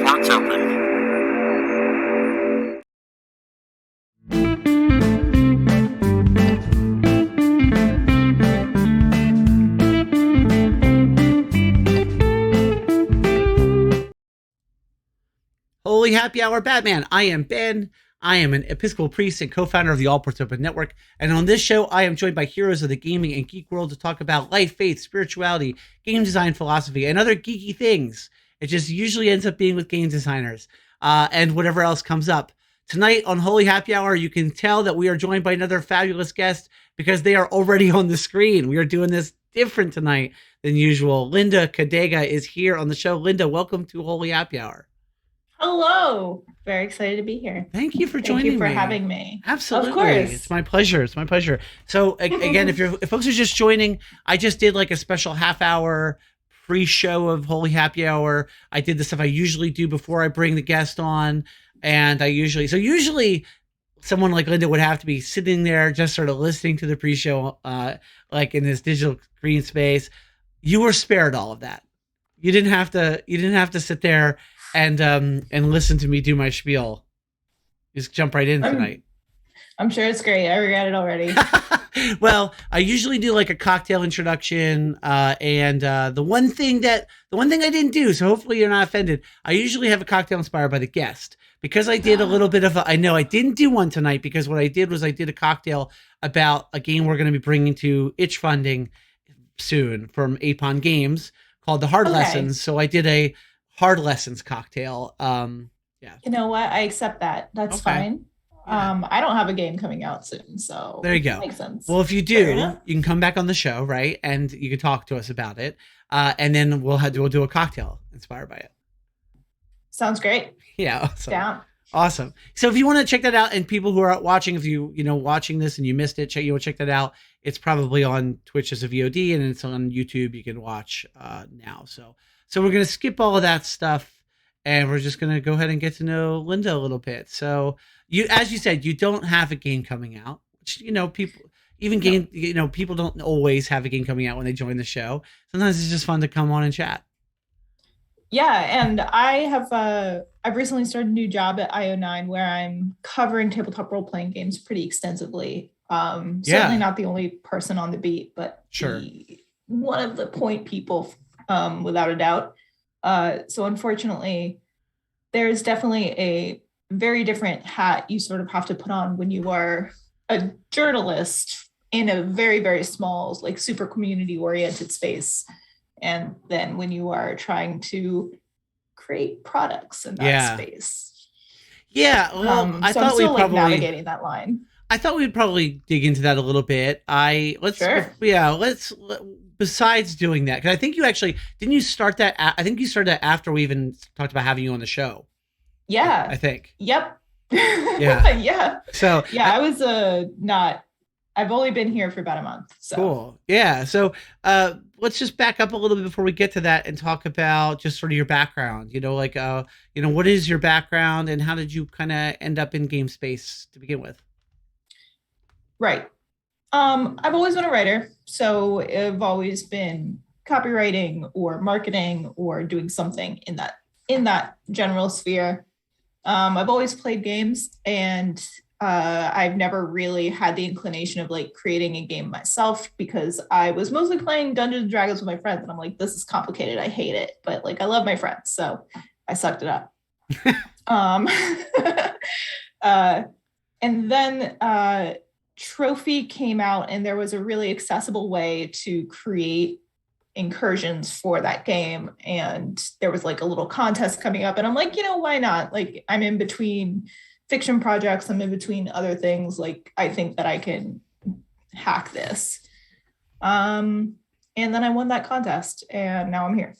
Ports open. Holy Happy Hour Batman. I am Ben. I am an Episcopal priest and co-founder of the All Ports Open Network. And on this show, I am joined by heroes of the gaming and geek world to talk about life, faith, spirituality, game design philosophy, and other geeky things. It just usually ends up being with game designers and whatever else comes up. Tonight on Holy Happy Hour, you can tell that we are joined by another fabulous guest because they are already on the screen. We are doing this different tonight than usual. Linda Codega is here on the show. Linda, welcome to Holy Happy Hour. Hello. Very excited to be here. Thank you for joining me. Thank you for having me. Absolutely. Of course. It's my pleasure. It's my pleasure. So again, if folks are just joining, I just did like a special half-hour pre-show of Holy Happy Hour. I did the stuff I usually do before I bring the guest on. And usually someone like Linda would have to be sitting there just sort of listening to the pre-show, like in this digital green space. You were spared all of that. You didn't have to sit there and listen to me do my spiel. Just jump right in tonight. I'm sure it's great. I regret it already. Well, I usually do like a cocktail introduction, and the one thing I didn't do, so hopefully you're not offended. I usually have a cocktail inspired by the guest because I did a little bit of I know I didn't do one tonight because what I did was I did a cocktail about a game we're going to be bringing to itch funding soon from Apon Games called the Hard Lessons. So I did a Hard Lessons cocktail. Yeah. You know what? I accept that. That's fine. Yeah. I don't have a game coming out soon, so there you go. Makes sense. Well, if you do, you can come back on the show, right? And you can talk to us about it. And then we'll do a cocktail inspired by it. Sounds great. Yeah. Awesome. Down. Awesome. So if you want to check that out, and people who are watching, if you watching this and you missed it, check that out. It's probably on Twitch as a VOD, and it's on YouTube. You can watch now. So we're gonna skip all of that stuff, and we're just gonna go ahead and get to know Linda a little bit. So as you said, you don't have a game coming out, which people don't always have a game coming out when they join the show. Sometimes it's just fun to come on and chat. Yeah, and I've recently started a new job at IO9 where I'm covering tabletop role-playing games pretty extensively. Certainly not the only person on the beat, but sure, one of the point people, without a doubt. So unfortunately, there's definitely a very different hat you sort of have to put on when you are a journalist in a very, very small, like super community-oriented space. And then when you are trying to create products in that space. Yeah, well, I thought we'd probably navigating that line. I thought we'd probably dig into that a little bit. Besides doing that, because I think didn't you start that? I think you started that after we even talked about having you on the show. Yeah, I think. Yep. Yeah. Yeah. So yeah, I was I've only been here for about a month. So. Cool. Yeah. So let's just back up a little bit before we get to that and talk about just sort of your background. What is your background and how did you kind of end up in game space to begin with? Right. I've always been a writer, so I've always been copywriting or marketing or doing something in that general sphere. I've always played games, and I've never really had the inclination of like creating a game myself because I was mostly playing Dungeons and Dragons with my friends, and I'm like, this is complicated. I hate it, but like I love my friends, so I sucked it up. And then Trophy came out, and there was a really accessible way to create incursions for that game, and there was like a little contest coming up, and I'm like, why not? Like, I'm in between fiction projects, I'm in between other things, like I think that I can hack this. And then I won that contest, and now I'm here.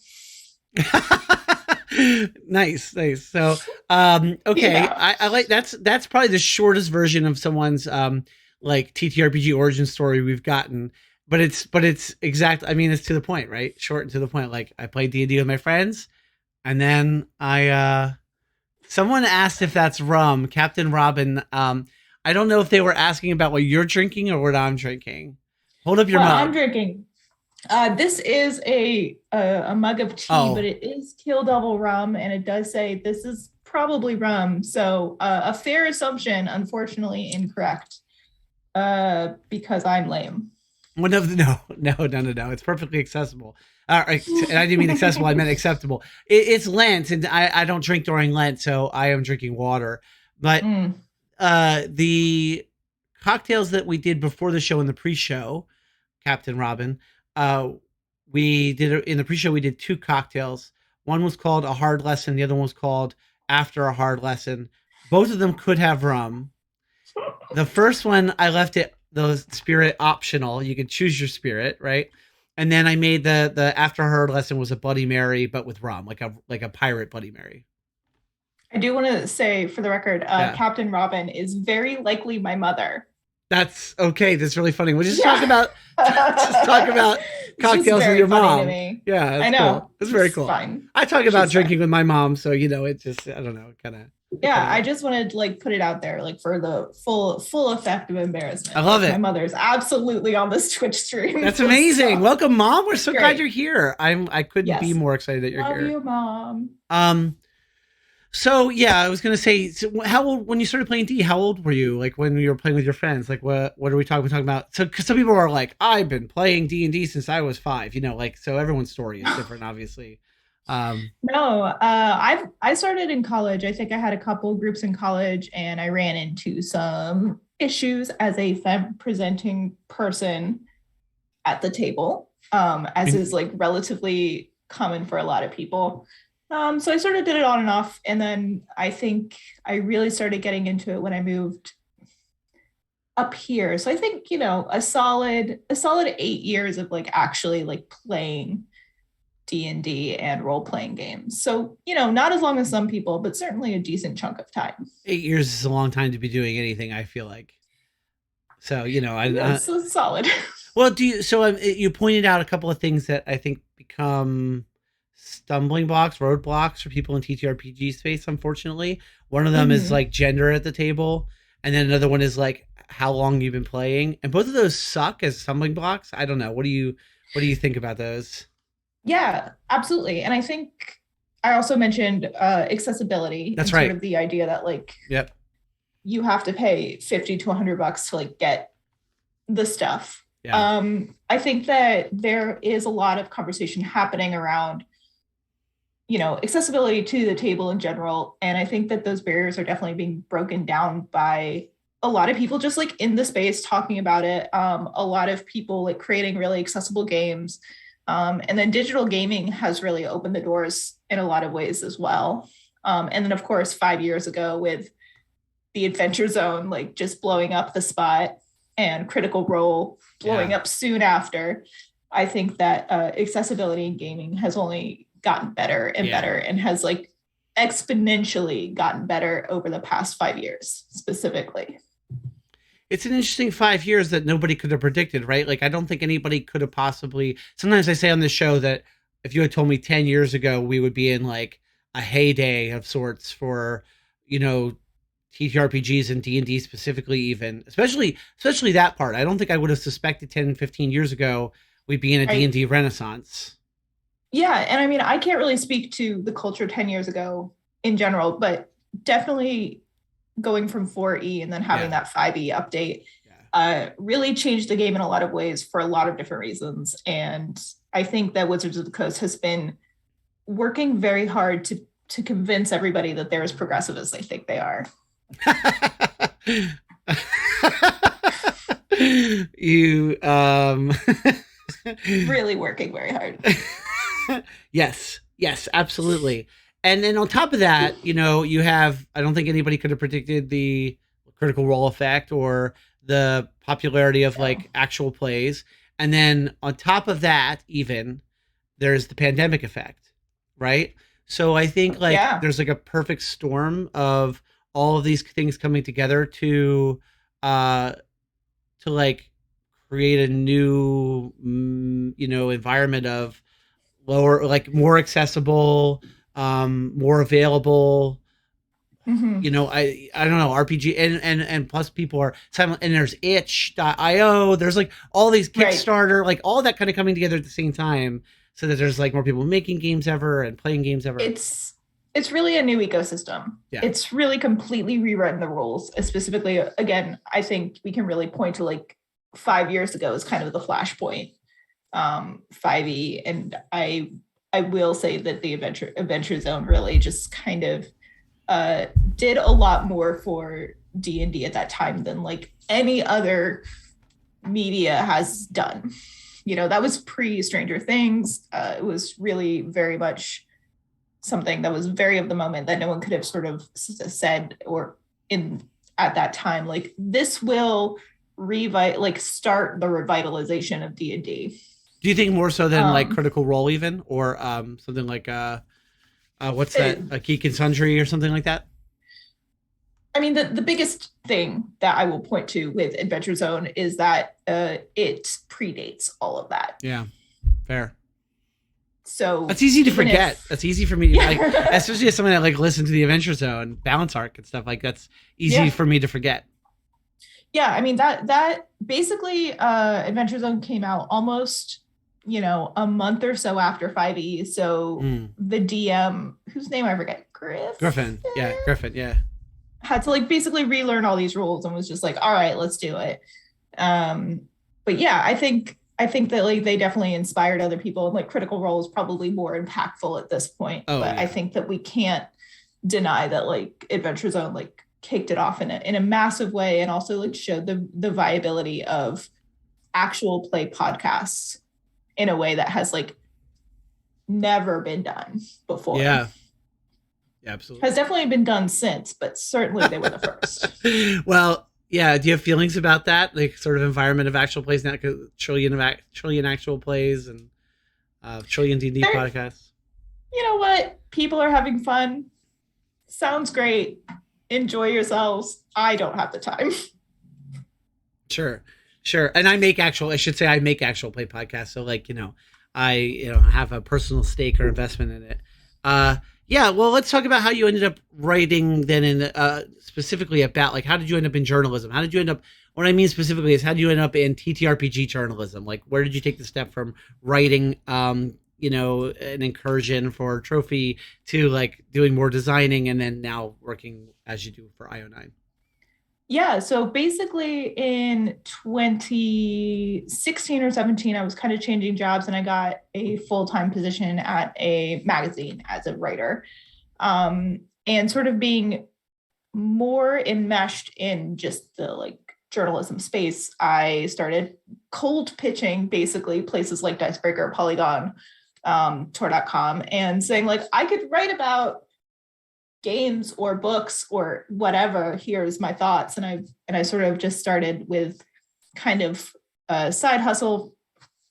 Nice. So okay, yeah. I like that's probably the shortest version of someone's like TTRPG origin story we've gotten, but it's exact. I mean, it's to the point, right? Short and to the point. Like, I played D&D with my friends, and then someone asked if that's rum, Captain Robin. I don't know if they were asking about what you're drinking or what I'm drinking. Hold up your mug. I'm drinking This is a mug of tea, but Oh, it is Kill Devil rum, and it does say this is probably rum. So a fair assumption, unfortunately incorrect, because I'm lame. well, no, no. It's perfectly accessible. And I didn't mean accessible. I meant acceptable. It's Lent, and I don't drink during Lent, so I am drinking water. But Mm. the cocktails that we did before the show and the pre-show, Captain Robin, uh, we did in the pre-show. We did two cocktails. One was called a hard lesson. The other one was called after a hard lesson. Both of them could have rum. The first one I left it the spirit optional. You could choose your spirit, right? And then I made the after her lesson was a Bloody Mary, but with rum, like a pirate Bloody Mary. I do want to say, for the record, Yeah, Captain Robin is very likely my mother. that's okay. That's really funny. We'll just talk Yeah. about just talk about It's just cocktails with very your funny to mom. me. Yeah, I that's cool. know. It's very It's cool. fine. I talk about She's drinking fine. with my mom, so it just I don't know, kind of. Yeah, I just wanted to like put it out there, like for the full effect of I embarrassment. love Like, my it. mother's absolutely on this Twitch stream. That's amazing. So, Welcome, mom. We're so glad great. you're here. I couldn't be Yes. more excited that you're Love here. you, mom. Um, So yeah, I was gonna say, so how old when you started playing D? How old were you? Like when you were playing with your friends? Like what are we talking? We're talking about. So cause some people are like, I've been playing D&D since I was 5. Like so everyone's story is different, obviously. Um, No, I started in college. I think I had a couple groups in college, and I ran into some issues as a femme presenting person at the table, as is like relatively common for a lot of people. So I sort of did it on and off, and then I think I really started getting into it when I moved up here. So I think a solid 8 years of like actually like playing D&D and role playing games. So not as long as some people, but certainly a decent chunk of time. 8 years is a long time to be doing anything. I feel like. So That's so solid. well, do you? So you pointed out a couple of things that I think become stumbling blocks, roadblocks for people in TTRPG space. Unfortunately, one of them is Mhm. like gender at the table, and then another one is like how long you've been playing, and both of those suck as stumbling blocks. I don't know. What do you think about those? Yeah, absolutely. And I think I also mentioned accessibility That's and sort right. of the idea that like Yep. you have to pay 50 to $100 to like get the stuff. Yeah. I think that there is a lot of conversation happening around accessibility to the table in general, and I think that those barriers are definitely being broken down by a lot of people just like in the space talking about it. A lot of people like creating really accessible games, and then digital gaming has really opened the doors in a lot of ways as well. And then of course 5 years ago with the Adventure Zone like just blowing up the spot, and Critical Role blowing Yeah. up soon after, I think that accessibility in gaming has only gotten better and Yeah. better, and has like exponentially gotten better over the past 5 years specifically. It's an interesting 5 years that nobody could have predicted, right? Like I don't think anybody could have possibly. Sometimes I say on the show that if you had told me 10 years ago we would be in like a heyday of sorts for you know TTRPGs and D&D specifically, even especially that part. I don't think I would have suspected 10, 15 years ago we'd be in a Right. D&D renaissance. Yeah, and I mean, I can't really speak to the culture 10 years ago in general, but definitely going from 4E and then having Yeah. that 5E update Yeah. really changed the game in a lot of ways for a lot of different reasons. And I think that Wizards of the Coast has been working very hard to convince everybody that they're as progressive as they think they are. you Really working very hard. yes, absolutely. And then on top of that, you have, I don't think anybody could have predicted the Critical Role effect or the popularity of No. like actual plays. And then on top of that, even there's the pandemic effect, right? So I think like Yeah. there's like a perfect storm of all of these things coming together uh to like create a new environment of lower, like more accessible, more available Mhm. I don't know, RPG, and plus people are silent, and there's itch.io, there's like all these Right. Kickstarter, like all that kind of coming together at the same time, so that there's like more people making games ever and playing games ever. It's really a new ecosystem. Yeah. It's really completely rewritten the rules. Specifically, again, I think we can really point to like 5 years ago as kind of the flashpoint, 5e, and I will say that the Adventure Zone really just kind of did a lot more for D&D at that time than like any other media has done. That was pre Stranger Things. It was really very much something that was very of the moment that no one could have sort of said or in at that time, like this will start the revitalization of D&D. Do you think more so than like Critical Role even, or something like what's that, a Geek and Sundry or something like that? I mean, the biggest thing that I will point to with Adventure Zone is that it predates all of that. Yeah, fair. So that's easy to forget. That's easy for me, like, Yeah. especially as someone that like listened to the Adventure Zone balance arc and stuff. Like that's easy for me to forget. Yeah, I mean that basically Adventure Zone came out almost a month or so after 5e. So the DM, whose name I forget, Griffin. Yeah, Griffin. Yeah. Had to like basically relearn all these rules and was just like, all right, let's do it. But yeah, I think that like they definitely inspired other people, and like Critical Role is probably more impactful at this point. Oh, but yeah. I think that we can't deny that like Adventure Zone like kicked it off in a massive way, and also like showed the viability of actual play podcasts in a way that has like never been done before. Yeah, absolutely. Has definitely been done since, but certainly they were the first. Well, yeah. Do you have feelings about that, like sort of environment of actual plays now? Trillion actual plays and trillion D&D podcasts. You know what? People are having fun. Sounds great. Enjoy yourselves. I don't have the time. Sure. And I make actual play podcasts. So like, I have a personal stake or investment in it. Yeah. Well, let's talk about how you ended up writing then in, specifically about like, how did you end up in journalism? What I mean specifically is how did you end up in ttrpg journalism? Like, where did you take the step from writing, an incursion for Trophy to like doing more designing and then now working as you do for IO9? Yeah, so basically in 2016 or 17, I was kind of changing jobs and I got a full-time position at a magazine as a writer. And sort of being more enmeshed in just the like journalism space, I started cold pitching basically places like Dicebreaker, Polygon, Tor.com, and saying like, I could write about games or books or whatever. Here's my thoughts. And I sort of just started with kind of a side hustle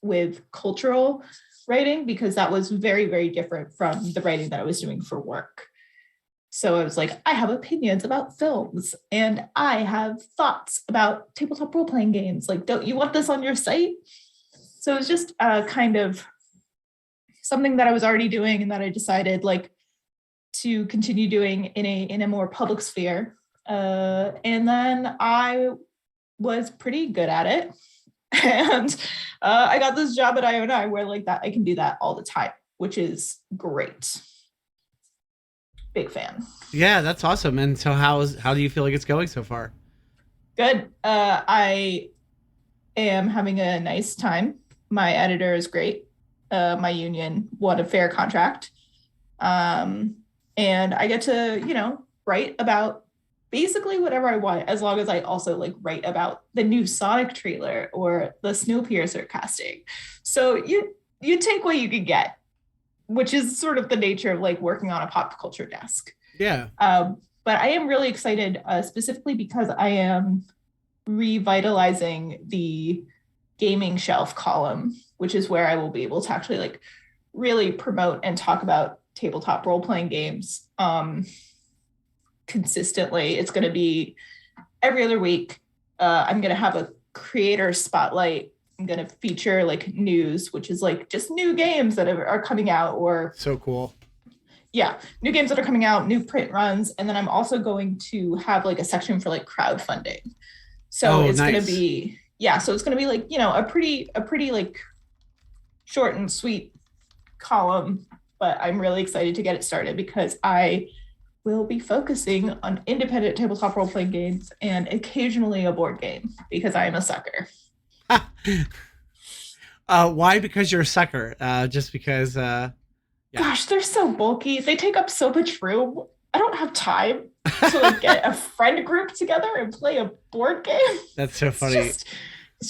with cultural writing, because that was very, very different from the writing that I was doing for work. So I was like, I have opinions about films and I have thoughts about tabletop role-playing games. Like, don't you want this on your site? So it was just kind of something that I was already doing and that I decided like to continue doing in a more public sphere. And then I was pretty good at it. And I got this job at IO9 where like that I can do that all the time, which is great. Big fan. Yeah, that's awesome. And so how do you feel like it's going so far? Good. I am having a nice time. My editor is great. My union won a fair contract. And I get to, write about basically whatever I want, as long as I also like write about the new Sonic trailer or the Snowpiercer casting. So you take what you can get, which is sort of the nature of like working on a pop culture desk. Yeah. But I am really excited, specifically because I am revitalizing the gaming shelf column, which is where I will be able to actually like really promote and talk about tabletop role-playing games consistently. It's going to be every other week. I'm going to have a creator spotlight. I'm going to feature like news, which is like just new games that are coming out, or so cool. new games that are coming out, new print runs, and then I'm also going to have like a section for like crowdfunding. So it's nice. going to be so it's going to be like, a pretty like short and sweet column, but I'm really excited to get it started because I will be focusing on independent tabletop role-playing games and occasionally a board game because I am a sucker. Why? Because you're a sucker. Just because. Gosh, they're so bulky. They take up so much room. I don't have time to like get a friend group together and play a board game. That's so funny. It's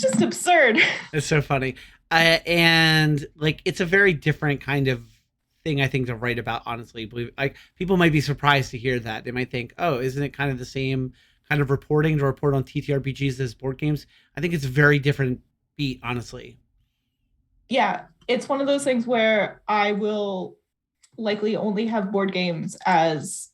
just absurd. It's so funny. And like, it's a very different kind of thing, I think, to write about, honestly. Like, people might be surprised to hear that. They might think, oh, isn't it kind of the same kind of reporting to report on TTRPGs as board games? I think it's a very different beat, honestly. Yeah, it's one of those things where I will likely only have board games as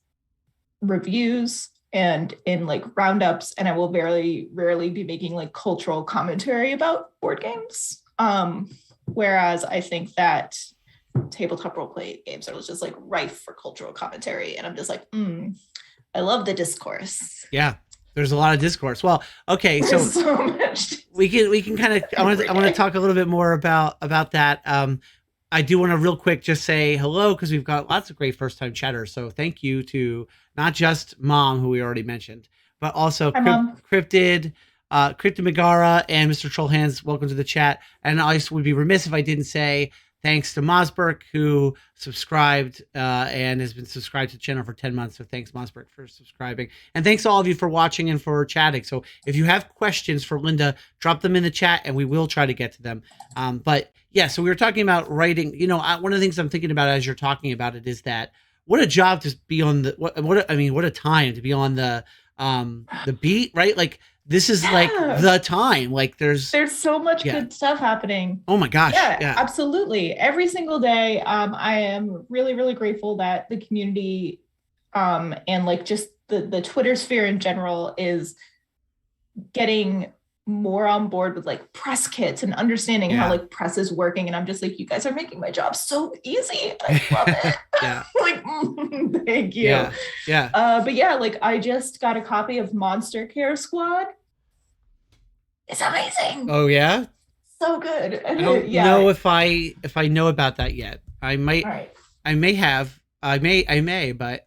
reviews and in like roundups, and I will very rarely be making like cultural commentary about board games. Whereas I think that tabletop role-play games are just like rife for cultural commentary, and I'm just like, I love the discourse. Yeah, there's a lot of discourse. Well, okay, so much. we can kind of I want to talk a little bit more about that. I do want to real quick just say hello because we've got lots of great first-time chatters. So thank you to not just Mom, who we already mentioned, but also Cryptid Megara, and Mr. Trollhands. Welcome to the chat. And I would be remiss if I didn't say thanks to Mosberg, who subscribed and has been subscribed to the channel for 10 months. So thanks, Mosberg, for subscribing. And thanks to all of you for watching and for chatting. So if you have questions for Linda, drop them in the chat and we will try to get to them. But yeah, so we were talking about writing. One of the things I'm thinking about as you're talking about it is that what a job to be on the, what a time to be on the beat, right? Like, this is like the time. Like, there's so much good stuff happening. Oh my gosh. Yeah, absolutely. Every single day. I am really, really grateful that the community and like just the Twitter sphere in general is getting more on board with like press kits and understanding how like press is working. And I'm just like, you guys are making my job so easy. I love it. Like, thank you. But yeah, like I just got a copy of Monster Care Squad. It's amazing. Oh yeah, so good. I don't know if I know about that yet. I might. Right. I may have. I may. But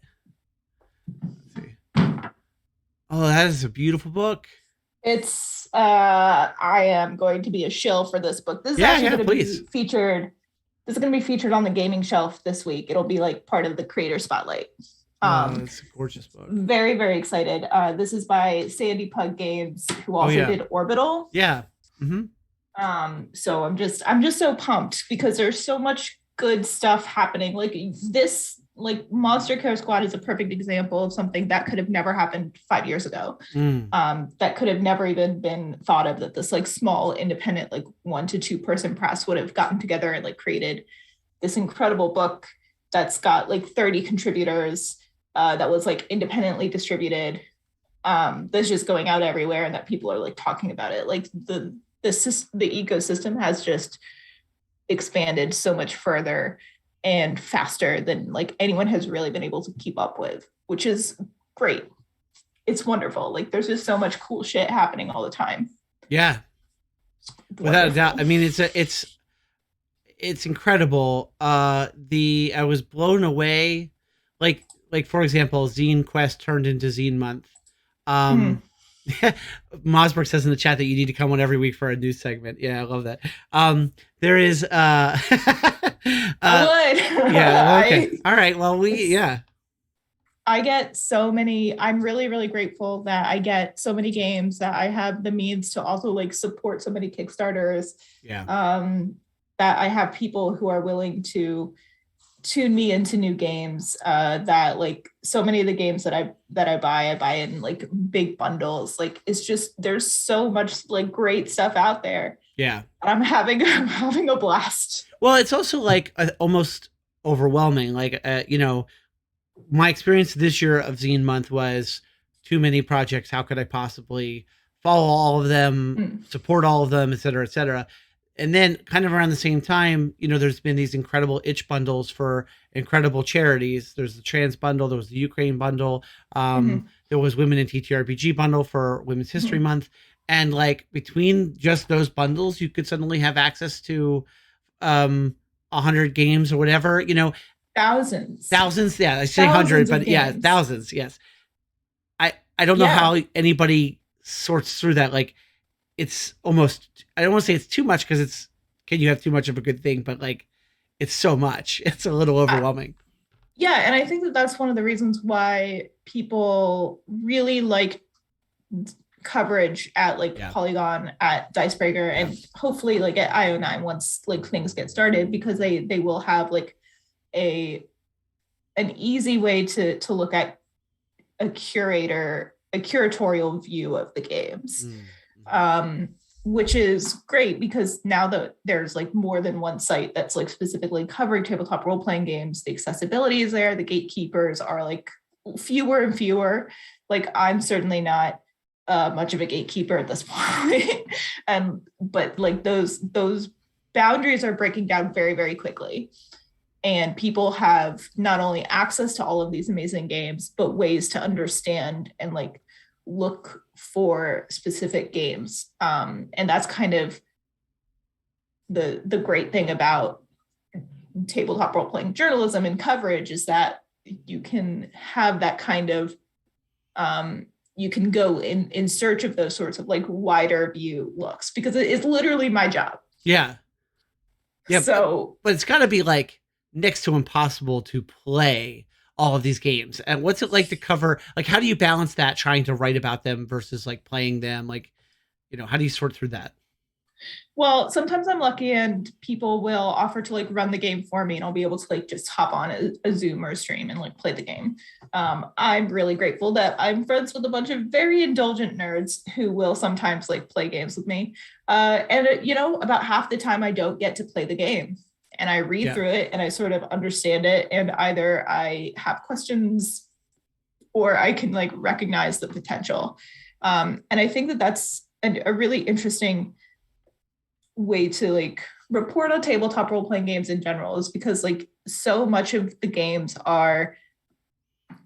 let's see. Oh, that is a beautiful book. It's. I am going to be a shill for this book. This is actually going to be featured. This is going to be featured on the gaming shelf this week. It'll be like part of the creator spotlight. It's a gorgeous book. Very, very excited. This is by Sandy Pug Games, who also did Orbital. Yeah. Mm-hmm. So I'm just so pumped because there's so much good stuff happening. Like this, like Monster Care Squad is a perfect example of something that could have never happened 5 years ago. That could have never even been thought of, that this like small independent, like 1 to 2 person press would have gotten together and like created this incredible book that's got like 30 contributors. That was like independently distributed, that's just going out everywhere, and that people are like talking about it. Like the ecosystem has just expanded so much further and faster than like anyone has really been able to keep up with, which is great. It's wonderful. Like there's just so much cool shit happening all the time. Yeah, without a doubt. I mean, it's incredible. I was blown away. Like for example, Zine Quest turned into Zine Month. Mosberg says in the chat that you need to come on every week for a news segment. Yeah, I love that. There is I would. Yeah, okay. All right. Well, I get so many. I'm really, really grateful that I get so many games, that I have the means to also like support so many Kickstarters. Yeah. That I have people who are willing to tune me into new games, that like so many of the games that I buy in like big bundles. Like it's just, there's so much like great stuff out there. Yeah. I'm having a blast. Well, it's also like almost overwhelming. Like, my experience this year of Zine Month was too many projects. How could I possibly follow all of them, support all of them, et cetera, et cetera. And then kind of around the same time, there's been these incredible itch bundles for incredible charities. There's the trans bundle, there was the Ukraine bundle, Mhm, there was women in ttrpg bundle for Women's History mhm. Month. And like between just those bundles, you could suddenly have access to 100 games or whatever, Thousands, thousands. Yeah, I say 100, thousands of but yeah, games. thousands. Yes. I don't know Yeah. how anybody sorts through that. Like, it's almost, I don't want to say it's too much, because can you have too much of a good thing? But like, it's so much. It's a little I, overwhelming. yeah, and I think that that's one of the reasons why people really like coverage at like Yeah. Polygon, at Dicebreaker, Yeah. and hopefully like at IO9 once like things get started, because they will have like a an easy way to look at a curatorial view of the games. Mm-hmm. um, which is great because now that there's like more than one site that's like specifically covering tabletop role playing games, the accessibility is there. The gatekeepers are like fewer and fewer. Like I'm certainly not much of a gatekeeper at this point, and but like those boundaries are breaking down very very quickly, and people have not only access to all of these amazing games but ways to understand and like look for specific games, and that's kind of the great thing about tabletop role-playing journalism and coverage, is that you can have that kind of you can go in search of those sorts of like wider view looks, because it is literally my job. Yeah. Yeah. So But it's got to be like next to impossible to play all of these games. And what's it like to cover? Like, how do you balance that, trying to write about them versus like playing them? Like, how do you sort through that? well, sometimes I'm lucky and people will offer to like run the game for me, and I'll be able to like just hop on a Zoom or a stream and like play the game. I'm really grateful that I'm friends with a bunch of very indulgent nerds who will sometimes like play games with me. And about half the time I don't get to play the game, and I read Yeah. through it and I sort of understand it, and either I have questions or I can like recognize the potential. And I think that that's a really interesting way to like report on tabletop role playing games in general, is because like so much of the games are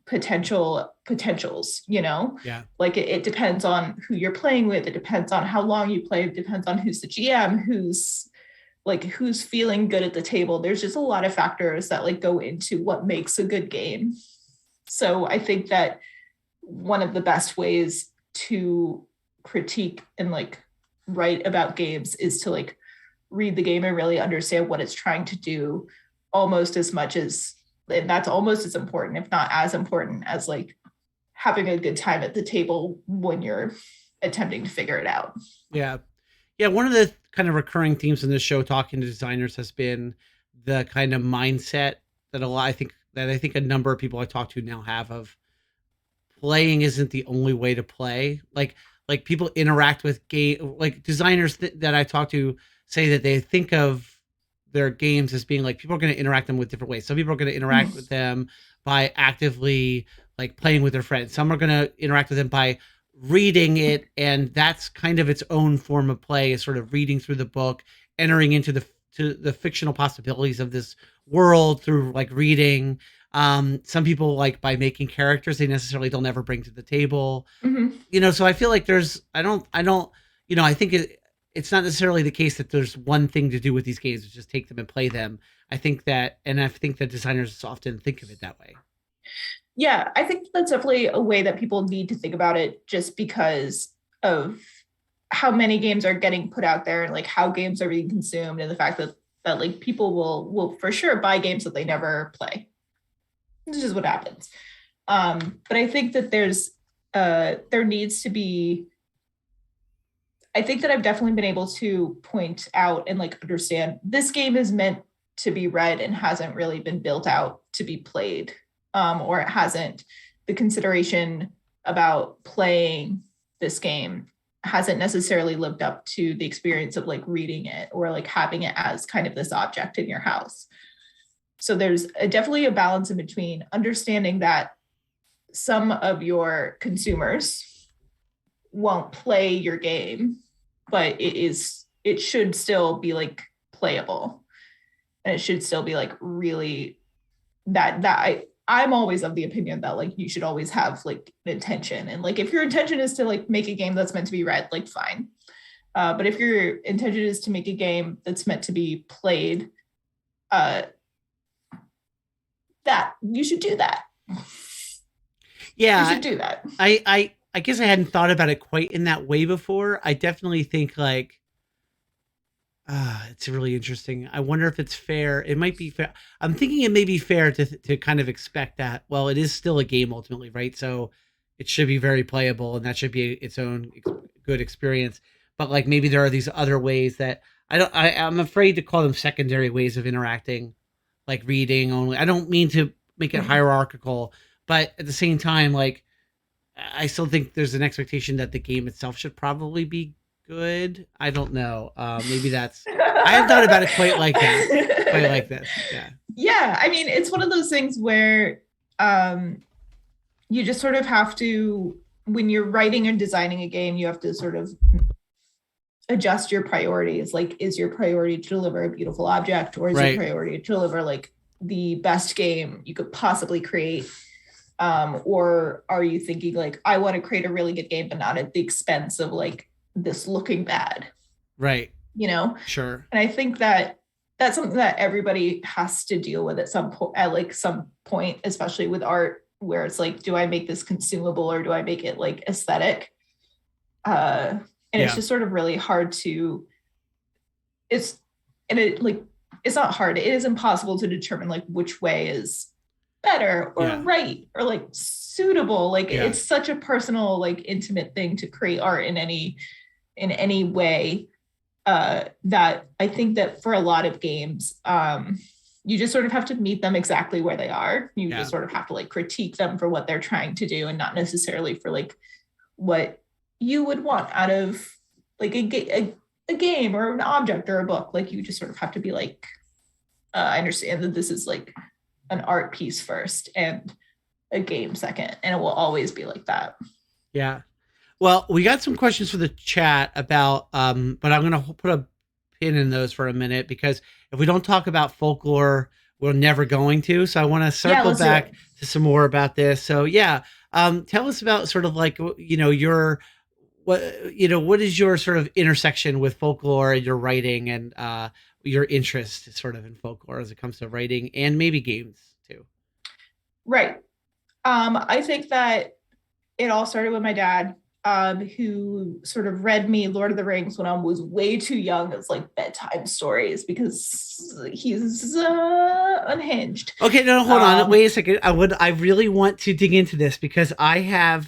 potentials, Yeah. like it depends on who you're playing with, it depends on how long you play, it depends on who's the GM, who's feeling good at the table. There's just a lot of factors that like go into what makes a good game. So I think that one of the best ways to critique and like write about games is to like read the game and really understand what it's trying to do, almost as much as, and that's almost as important, if not as important, as like having a good time at the table when you're attempting to figure it out. Yeah. Yeah. One of the kind of recurring themes in this show, talking to designers, has been the kind of mindset that I think a number of people I talk to now have, of playing isn't the only way to play. Like people interact with game, like designers that I talk to say that they think of their games as being like, people are going to interact them with different ways. Some people are going to interact with them by actively like playing with their friends. Some are going to interact with them by reading it, and that's kind of its own form of play, is sort of reading through the book, entering into the fictional possibilities of this world through like reading. Some people like by making characters they necessarily don't ever bring to the table. Mm-hmm. So I feel like I don't, I think it's not necessarily the case that there's one thing to do with these games, is just take them and play them. I think that designers often think of it that way. Yeah, I think that's definitely a way that people need to think about it, just because of how many games are getting put out there and like how games are being consumed, and the fact that like people will for sure buy games that they never play. This is what happens. But I think that there needs to be, I think that I've definitely been able to point out and like understand this game is meant to be read and hasn't really been built out to be played, or it hasn't, the consideration about playing this game hasn't necessarily lived up to the experience of like reading it or like having it as kind of this object in your house. So there's definitely a balance in between understanding that some of your consumers won't play your game, but it is it should still be like playable, and it should still be like really I'm always of the opinion that like you should always have like an intention, and like if your intention is to like make a game that's meant to be read, like fine. But if your intention is to make a game that's meant to be played, that you should do that. Yeah, you should do that. I guess I hadn't thought about it quite in that way before. I definitely think like, it's really interesting. I wonder if it's fair. It might be fair. I'm thinking it may be fair to kind of expect that. Well, it is still a game ultimately, right? So it should be very playable, and that should be its own good experience. But like maybe there are these other ways that I'm afraid to call them secondary ways of interacting, like reading only. I don't mean to make it hierarchical, but at the same time, like I still think there's an expectation that the game itself should probably be good. I don't know. Maybe that's. I haven't thought about it quite like that. Quite like this. Yeah. Yeah. I mean, it's one of those things where you just sort of have to, when you're writing and designing a game, you have to sort of adjust your priorities. Like, is your priority to deliver a beautiful object, or is your priority to deliver like the best game you could possibly create? Or are you thinking like, I want to create a really good game, but not at the expense of like this looking bad? Right. You know? Sure. And I think that that's something that everybody has to deal with at some point, especially with art, where it's like, do I make this consumable or do I make it like aesthetic? And it's just sort of really hard to, it's not hard. It is impossible to determine like which way is better or right or like suitable. Like it's such a personal, like intimate thing to create art in any way, that I think that for a lot of games, you just sort of have to meet them exactly where they are. You just sort of have to like critique them for what they're trying to do, and not necessarily for like what you would want out of like a game or an object or a book. Like you just sort of have to be like, I understand that this is like an art piece first and a game second, and it will always be like that. Yeah. Well, we got some questions for the chat about, but I'm going to put a pin in those for a minute, because if we don't talk about folklore, we're never going to. So I want to circle back to some more about this. So tell us about sort of like, what is your sort of intersection with folklore and your writing, and your interest sort of in folklore as it comes to writing and maybe games too. Right. I think that it all started with my dad, who sort of read me Lord of the Rings when I was way too young as like bedtime stories, because he's unhinged. Okay, no, hold on. Wait a second. I really want to dig into this, because I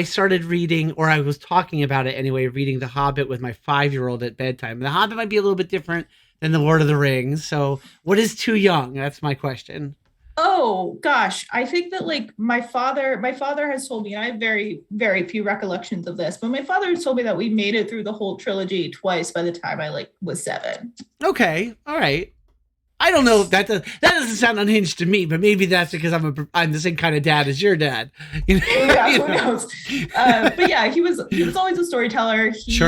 started reading, or I was talking about it anyway, reading The Hobbit with my 5-year-old at bedtime. The Hobbit might be a little bit different than The Lord of the Rings. So what is too young? That's my question. Oh gosh, I think that like my father has told me, and I have very, very few recollections of this, but my father has told me that we made it through the whole trilogy twice by the time I like was 7. Okay. All right. I don't know if that doesn't sound unhinged to me, but maybe that's because I'm the same kind of dad as your dad. You know? Yeah, who knows? But yeah, he was always a storyteller. He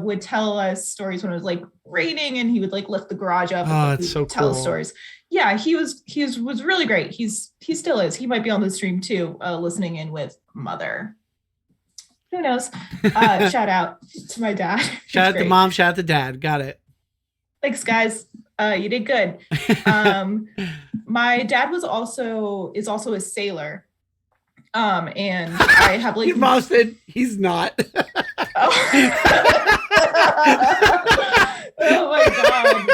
would tell us stories when it was like raining, and he would like lift the garage up and it's so tell cool. stories. Yeah, he was really great. He still is. He might be on the stream too, listening in with Mother. Who knows? Shout out to my dad. Shout out to Mom. Shout out to Dad. Got it. Thanks, guys. You did good. My dad is also a sailor. And I have like your mom said he's not. Oh my god.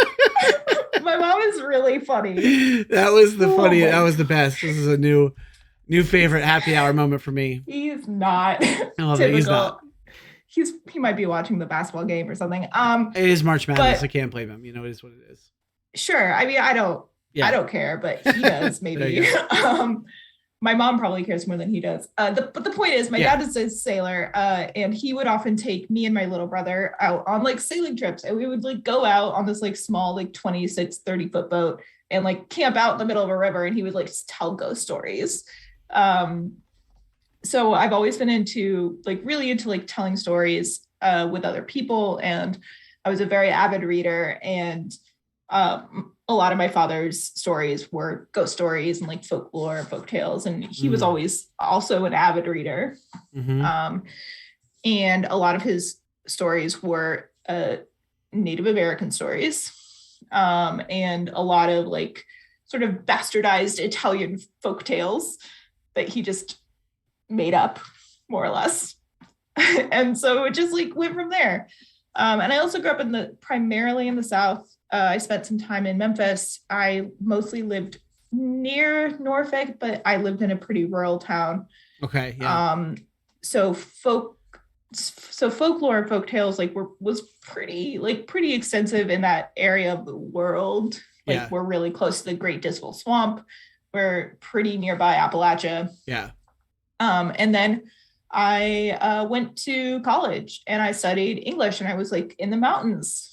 My mom is really funny. That was that was the best. This is a new favorite happy hour moment for me. He's not. He's not. He might be watching the basketball game or something. It is March Madness. I can't blame him. It is what it is. Sure. I mean, I don't care, but he does maybe. My mom probably cares more than he does. But the point is, my dad is a sailor, and he would often take me and my little brother out on like sailing trips, and we would like go out on this like small like 26, 30-foot boat and like camp out in the middle of a river, and he would like tell ghost stories. So I've always been really into like telling stories with other people, and I was a very avid reader, and a lot of my father's stories were ghost stories and like folklore, folk tales, and he was always also an avid reader. And a lot of his stories were Native American stories, and a lot of like sort of bastardized Italian folk tales that he just made up, more or less. And so it just like went from there. And I also grew up primarily in the South. I spent some time in Memphis. I mostly lived near Norfolk, but I lived in a pretty rural town. Okay. Yeah. So folklore and folk tales was pretty extensive in that area of the world. Like we're really close to the Great Dismal Swamp. We're pretty nearby Appalachia. Yeah. And then I went to college and I studied English, and I was like in the mountains.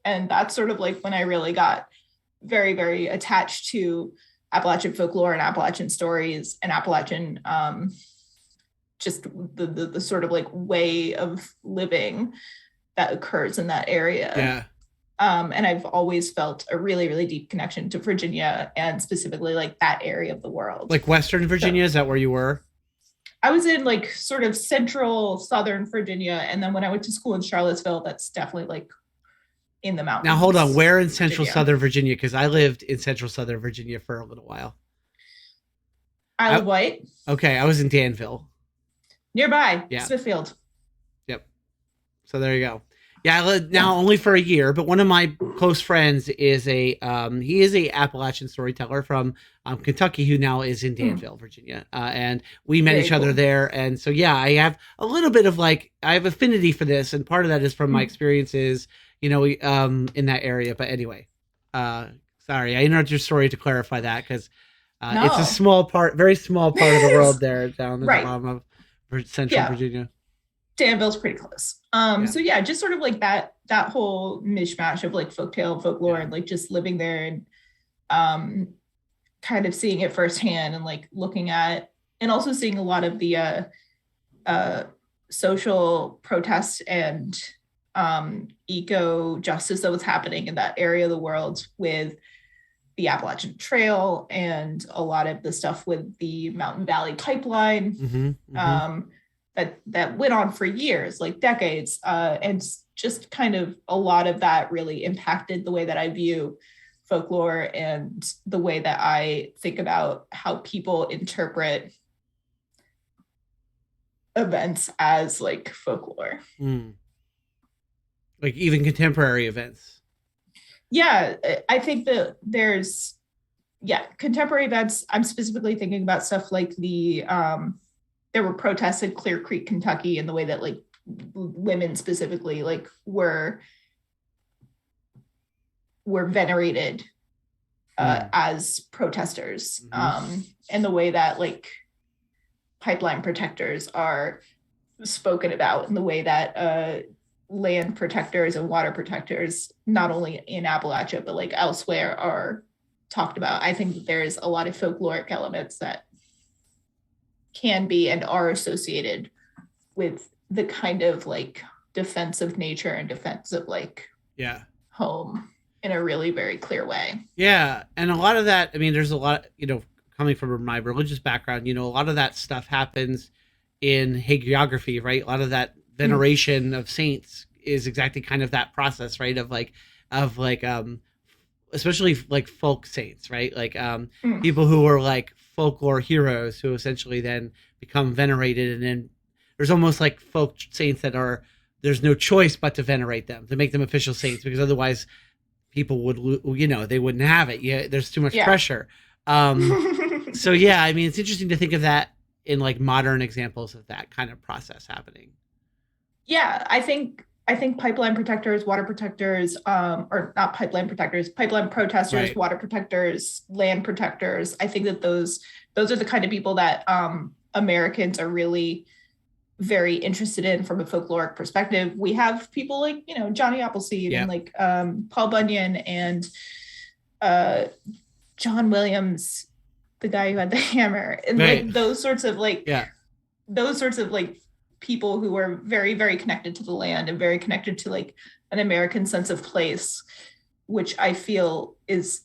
And that's sort of like when I really got very, very attached to Appalachian folklore and Appalachian stories and Appalachian, just the sort of like way of living that occurs in that area. Yeah. And I've always felt a really, really deep connection to Virginia, and specifically like that area of the world. Like Western Virginia, is that where you were? I was in like sort of central Southern Virginia. And then when I went to school in Charlottesville, that's definitely like in the mountains. Now, hold on. Where in central Southern Virginia? Because I lived in central Southern Virginia for a little while. Isle of Wight. Okay. I was in Danville. Nearby. Yeah. Smithfield. Yep. So there you go. Yeah, I lived now only for a year, but one of my close friends is he is a Appalachian storyteller from Kentucky who now is in Danville, Virginia, and we met each other there. And so yeah, I have a little bit of I have affinity for this, and part of that is from my experiences, in that area. But anyway, sorry, I interrupted your story to clarify that because it's a small part, very small part of the world there down the bottom of central Virginia. Danville's pretty close. So yeah, just sort of like that whole mishmash of like folktale, folklore, and like just living there and kind of seeing it firsthand, and like looking at, and also seeing a lot of the social protests and eco justice that was happening in that area of the world with the Appalachian Trail and a lot of the stuff with the Mountain Valley Pipeline. That went on for years, like decades, and just kind of a lot of that really impacted the way that I view folklore and the way that I think about how people interpret events as like folklore. Like even contemporary events. Yeah, I think that there's contemporary events. I'm specifically thinking about stuff like there were protests in Clear Creek, Kentucky, and the way that like women specifically like were venerated as protesters, and the way that like pipeline protectors are spoken about, and the way that land protectors and water protectors, not only in Appalachia but like elsewhere, are talked about. I think that there's a lot of folkloric elements that can be and are associated with the kind of like defense of nature and defense of like home in a really very clear way. Yeah. And a lot of that, I mean, there's a lot, coming from my religious background, a lot of that stuff happens in hagiography, right? A lot of that veneration of saints is exactly kind of that process, right? Especially like folk saints, right? Like people who are like folklore heroes who essentially then become venerated, and then there's almost like folk saints that there's no choice but to venerate them, to make them official saints, because otherwise people would, they wouldn't have it. Yeah, there's too much pressure. So yeah, I mean, it's interesting to think of that in like modern examples of that kind of process happening. Yeah, I think pipeline protectors, water protectors, or not pipeline protectors, pipeline protesters, water protectors, land protectors. I think that those are the kind of people that Americans are really very interested in from a folkloric perspective. We have people like, Johnny Appleseed and like Paul Bunyan and John Williams, the guy who had the hammer, and like those sorts of like people who are very, very connected to the land and very connected to like an American sense of place, which I feel is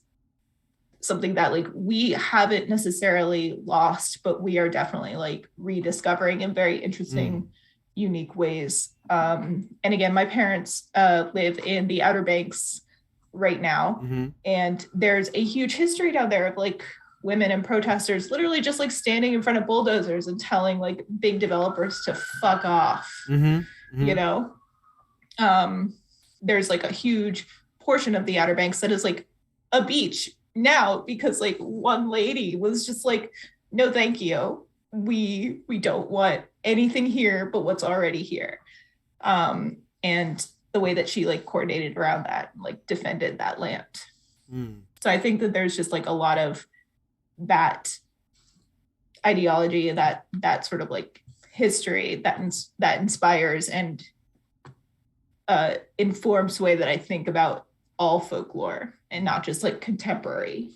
something that like we haven't necessarily lost, but we are definitely like rediscovering in very interesting, unique ways. And again, my parents live in the Outer Banks right now, and there's a huge history down there of like women and protesters literally just like standing in front of bulldozers and telling like big developers to fuck off. You know, there's like a huge portion of the Outer Banks that is like a beach now because like one lady was just like, no thank you, we don't want anything here but what's already here. And the way that she like coordinated around that and like defended that land. So I think that there's just like a lot of that ideology, that sort of like history that inspires and informs the way that I think about all folklore and not just like contemporary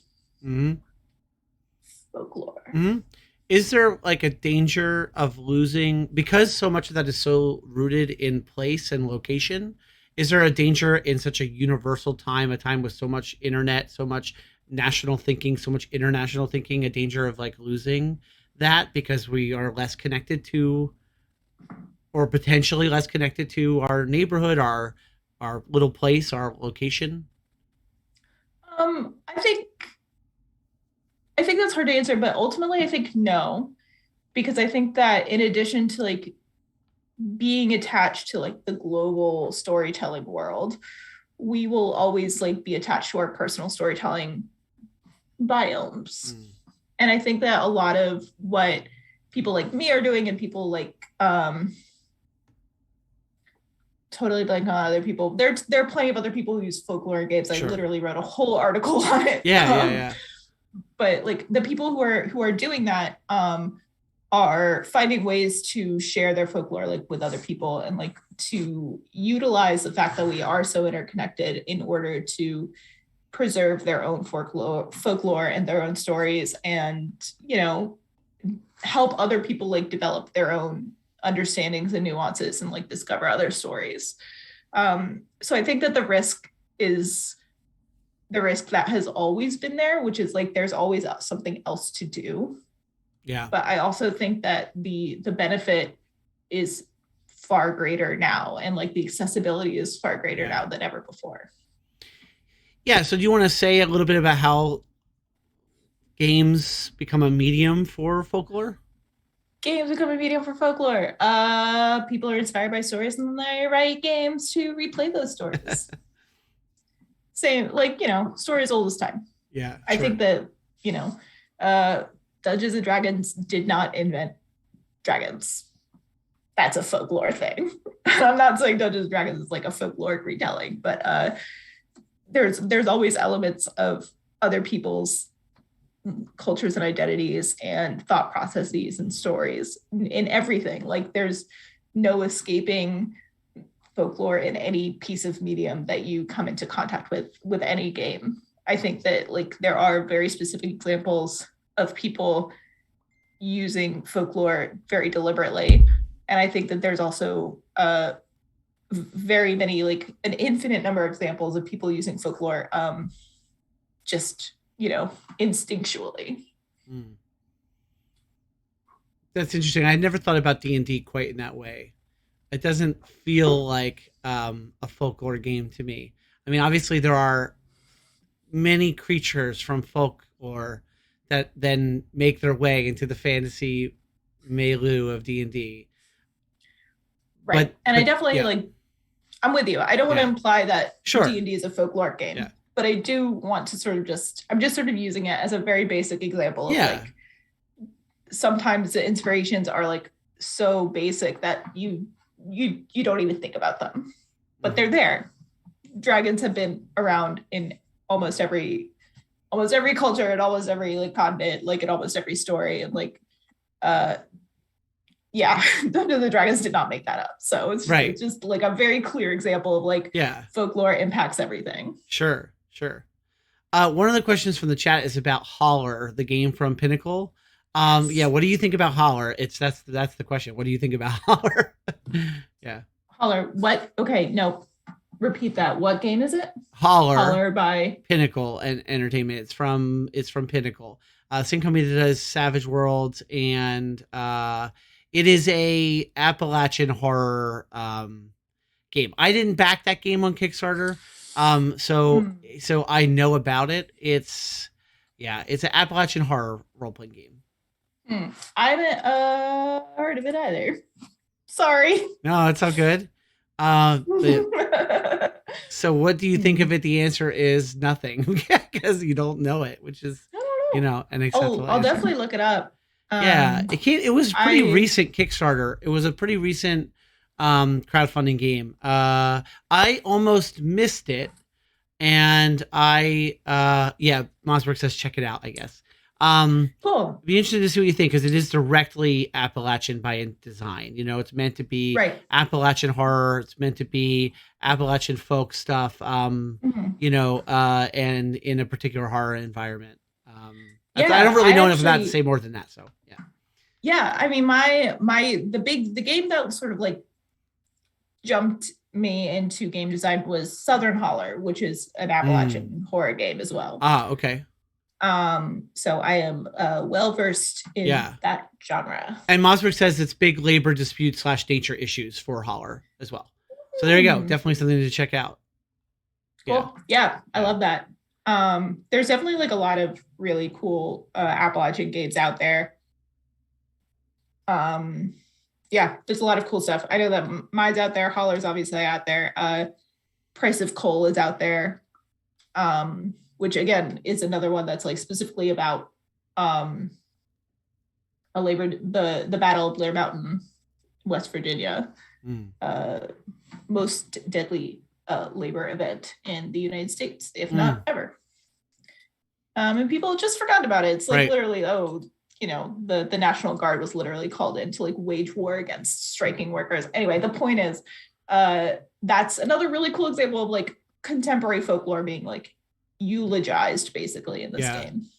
folklore. Is there like a danger of losing, because so much of that is so rooted in place and location? Is there a danger in such a universal time, a time with so much internet, so much national thinking, so much international thinking, a danger of like losing that because we are less connected to, or potentially less connected to our neighborhood, our little place, our location? I think that's hard to answer, but ultimately I think no, because I think that in addition to like being attached to like the global storytelling world, we will always like be attached to our personal storytelling biomes. And I think that a lot of what people like me are doing and people like totally blank on other people, there are plenty of other people who use folklore in games. I literally wrote a whole article on it. Yeah. But like the people who are doing that are finding ways to share their folklore like with other people and like to utilize the fact that we are so interconnected in order to preserve their own folklore and their own stories, and you know, help other people like develop their own understandings and nuances and like discover other stories. So I think that the risk is the risk that has always been there, which is like there's always something else to do. Yeah. But I also think that the benefit is far greater now, and like the accessibility is far greater now than ever before. Yeah. So do you want to say a little bit about how games become a medium for folklore? Games become a medium for folklore. People are inspired by stories and they write games to replay those stories. Same, like, you know, story as old as time. Yeah. I think that, you know, Dungeons and Dragons did not invent dragons. That's a folklore thing. I'm not saying Dungeons and Dragons is like a folkloric retelling, but there's always elements of other people's cultures and identities and thought processes and stories in everything. Like there's no escaping folklore in any piece of medium that you come into contact with any game. I think that like there are very specific examples of people using folklore very deliberately, and I think that there's also very many, like an infinite number of examples of people using folklore just, you know, instinctually. That's interesting. I never thought about D&D quite in that way. It doesn't feel like a folklore game to me. I mean, obviously there are many creatures from folklore that then make their way into the fantasy milieu of D&D. Right. But I definitely like, I'm with you. I don't want to imply that D&D is a folklore game, but I do want to sort of I'm just sort of using it as a very basic example of like, sometimes the inspirations are like so basic that you don't even think about them, but they're there. Dragons have been around in almost every culture and almost every like continent, like in almost every story, and like Dungeons and Dragons did not make that up. So it's just like a very clear example of like folklore impacts everything. Sure. One of the questions from the chat is about Holler, the game from Pinnacle. Yeah, what do you think about Holler? That's the question. What do you think about Holler? Yeah. Holler, what? Okay, no, repeat that. What game is it? Holler, Holler by. Pinnacle and Entertainment. It's from Pinnacle. Same company that does Savage Worlds, and it is a Appalachian horror game. I didn't back that game on Kickstarter. So Hmm. so I know about it. It's an Appalachian horror role playing game. I haven't heard of it either. Sorry. No, it's all good. So what do you think of Hmm. it? The answer is nothing because you don't know it, which is, I don't know. an Oh, acceptable I'll answer. definitely look it up. Yeah, it was pretty I recent Kickstarter. It was a pretty recent crowdfunding game. I almost missed it, and Mossberg says check it out, I guess. cool. Be interested to see what you think because it is directly Appalachian by design. It's meant to be Right. Appalachian horror. It's meant to be Appalachian folk stuff. Mhm. And in a particular horror environment. I don't Yeah, really I know enough about it to actually say more than that. So yeah. yeah, I mean the game that sort of like jumped me into game design was Southern Holler, which is an Appalachian horror game as well. Okay. So I am well versed in Yeah. that genre. And Mossberg says it's big labor dispute / nature issues for Holler as well. So there you go. Definitely something to check out. Cool. Yeah, I love that. There's definitely like a lot of really cool Appalachian games out there. Yeah, there's a lot of cool stuff. I know that mine's out there. Holler's obviously out there. Price of Coal is out there, which again is another one that's like specifically about the Battle of Blair Mountain, West Virginia, most deadly labor event in the United States, if not ever. And people just forgot about it. It's like literally, the National Guard was literally called in to like wage war against striking workers. Anyway, the point is, that's another really cool example of like contemporary folklore being like eulogized basically in this game.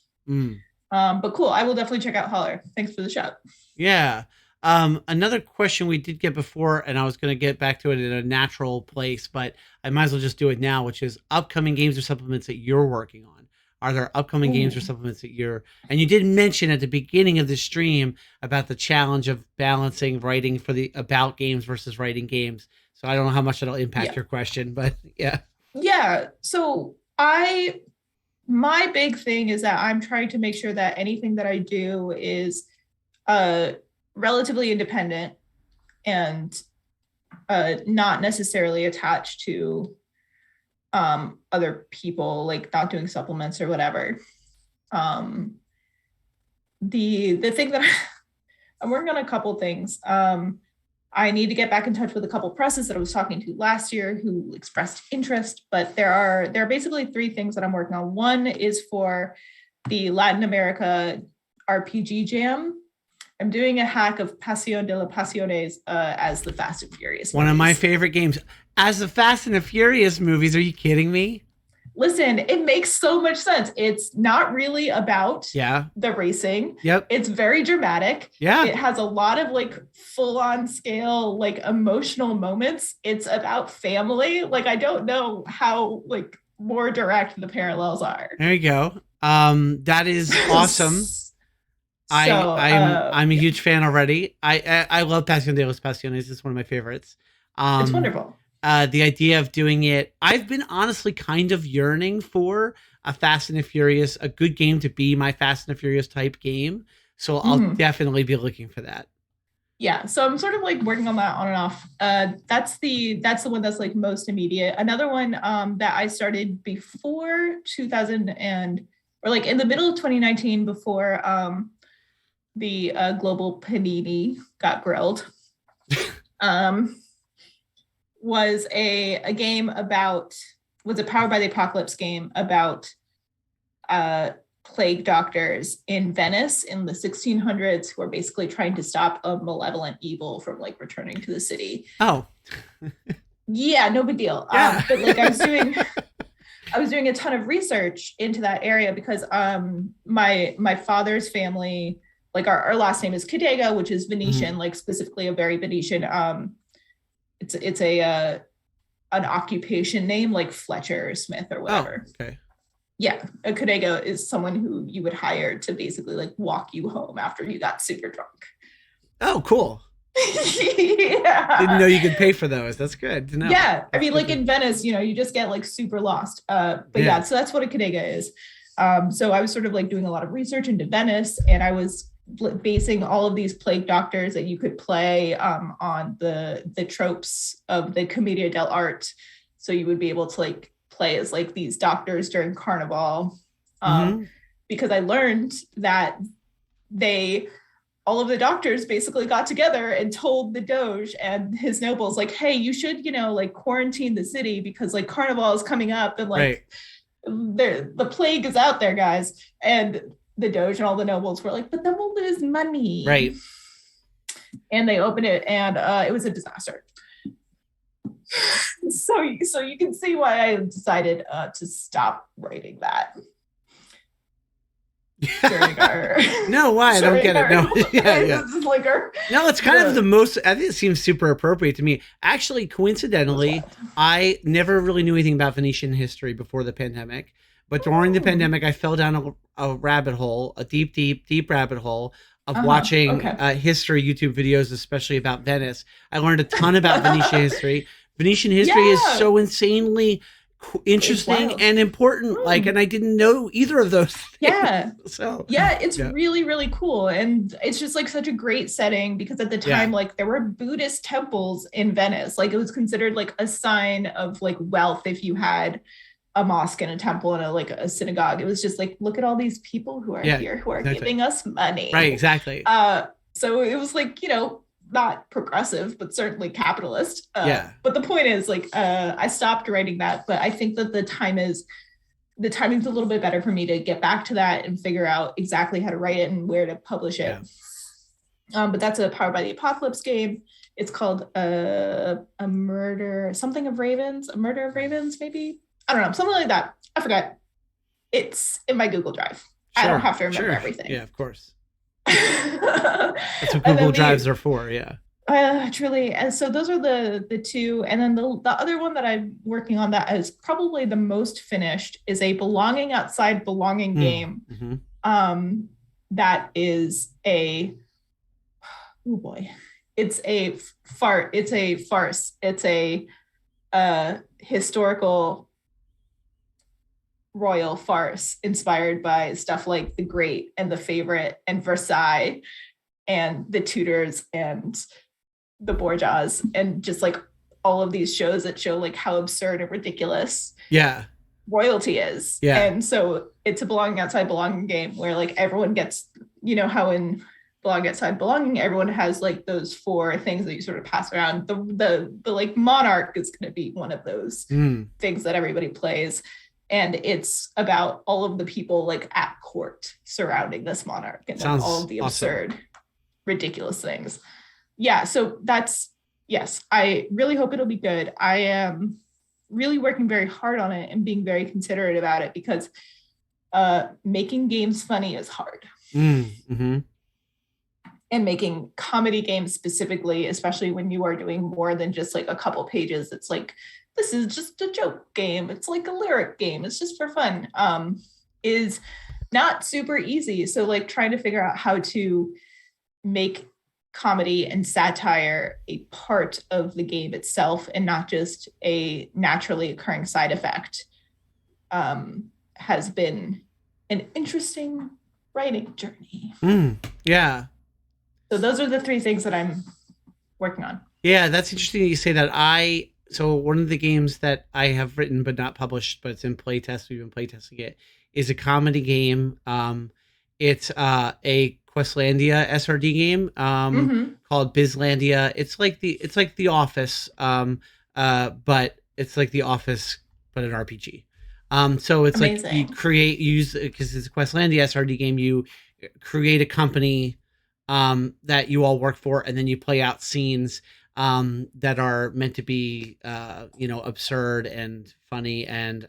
But cool, I will definitely check out Holler. Thanks for the shout. Yeah. Another question we did get before, and I was going to get back to it in a natural place, but I might as well just do it now, which is upcoming games or supplements that you're working on. Are there upcoming games or supplements that and you did mention at the beginning of the stream about the challenge of balancing writing for the about games versus writing games. So I don't know how much that'll impact your question, but yeah. Yeah. So my big thing is that I'm trying to make sure that anything that I do is relatively independent and not necessarily attached to other people, like not doing supplements or whatever. The thing that I'm working on a couple things. I need to get back in touch with a couple presses that I was talking to last year who expressed interest, but there are basically 3 things that I'm working on. One is for the Latin America RPG Jam. I'm doing a hack of Pasión de las Pasiones as the Fast and Furious movies. One of my favorite games. As the Fast and the Furious movies, are you kidding me? Listen, it makes so much sense. It's not really about the racing. Yep. It's very dramatic. Yeah. It has a lot of like full-on scale, like emotional moments. It's about family. Like, I don't know how like more direct the parallels are. There you go. That is awesome. I'm a huge fan already. I love Pasión de las Pasiones. It's one of my favorites. It's wonderful. The idea of doing it, I've been honestly kind of yearning for a Fast and the Furious, a good game to be my Fast and the Furious type game. So I'll definitely be looking for that. Yeah, so I'm sort of like working on that on and off. That's the one that's like most immediate. Another one that I started before 2000 or like in the middle of 2019 before the global panini got grilled. Was a game was a Powered by the Apocalypse game about plague doctors in Venice in the 1600s who are basically trying to stop a malevolent evil from like returning to the city. Oh. Yeah, no big deal. Yeah. But like I was doing a ton of research into that area because my father's family like our last name is Codega, which is Venetian, Mhm. like specifically a very Venetian. It's a an occupation name like Fletcher or Smith or Oh, whatever. okay. Yeah, a Codega is someone who you would hire to basically like walk you home after you got super drunk. Oh, cool. Didn't know Yeah. you could pay for those. That's good to know. Yeah, I That's mean, good like to, in Venice, you just get like super lost. But yeah. yeah, so that's what a Codega is. So I was sort of like doing a lot of research into Venice, and I was basing all of these plague doctors that you could play on the tropes of the Commedia dell'arte. So you would be able to like play as like these doctors during Carnival, um, Mm-hmm. because I learned that they all of the doctors basically got together and told the Doge and his nobles, like, hey, you should, like quarantine the city because like Carnival is coming up and Right. like the plague is out there, guys. And the Doge and all the nobles were like, but then we'll lose money. Right. And they opened it and it was a disaster. So you can see why I decided to stop writing that during our No, why? I don't get it. No. Yeah. like our No, it's kind of the most, I think it seems super appropriate to me. Actually, coincidentally, I never really knew anything about Venetian history before the pandemic. But during the pandemic, I fell down a rabbit hole, a deep, deep, deep rabbit hole of watching Okay. history YouTube videos, especially about Venice. I learned a ton about Venetian history. Venetian history is Yeah. so insanely interesting and important. Like, and I didn't know either of those things. Yeah. So Yeah, it's really, really cool. And it's just like such a great setting because at the time, like there were Buddhist temples in Venice. Like it was considered like a sign of like wealth if you had a mosque and a temple and a synagogue. It was just like, look at all these people who are here who are giving us money. Right, exactly. So it was like, not progressive, but certainly capitalist. But the point is, like, I stopped writing that, but I think that the timing's a little bit better for me to get back to that and figure out exactly how to write it and where to publish it. But that's a Powered by the Apocalypse game. It's called a murder of ravens, maybe. I don't know, something like that. I forgot. It's in my Google Drive. I don't have to remember everything. Yeah, of course. That's what Google Drives are for. Yeah. Truly. And so those are the two. And then the other one that I'm working on that is probably the most finished is a belonging outside belonging game. Mm-hmm. That is oh boy. It's a farce. It's a historical royal farce inspired by stuff like The Great and The Favorite and Versailles and The Tudors and The Borgias and just like all of these shows that show like how absurd and ridiculous royalty is. And so it's a belonging outside belonging game where like everyone gets, how in belonging outside belonging, everyone has like those 4 things that you sort of pass around. The like monarch is going to be one of those things that everybody plays. And it's about all of the people like at court surrounding this monarch and like, all of the absurd, ridiculous things. Yeah, so yes, I really hope it'll be good. I am really working very hard on it and being very considerate about it because making games funny is hard. Mm-hmm. And making comedy games specifically, especially when you are doing more than just like a couple pages, it's like, this is just a joke game. It's like a lyric game. It's just for fun. Is not super easy. So like trying to figure out how to make comedy and satire a part of the game itself and not just a naturally occurring side effect has been an interesting writing journey. Yeah. So those are the 3 things that I'm working on. Yeah, that's interesting that you say that. So one of the games that I have written but not published, but it's in playtest, we've been playtesting it, is a comedy game. It's a Questlandia SRD game called Bizlandia. It's like the Office, but it's like the Office but an RPG. So it's amazing. Like you use because it's a Questlandia SRD game. You create a company that you all work for, and then you play out scenes that are meant to be absurd and funny and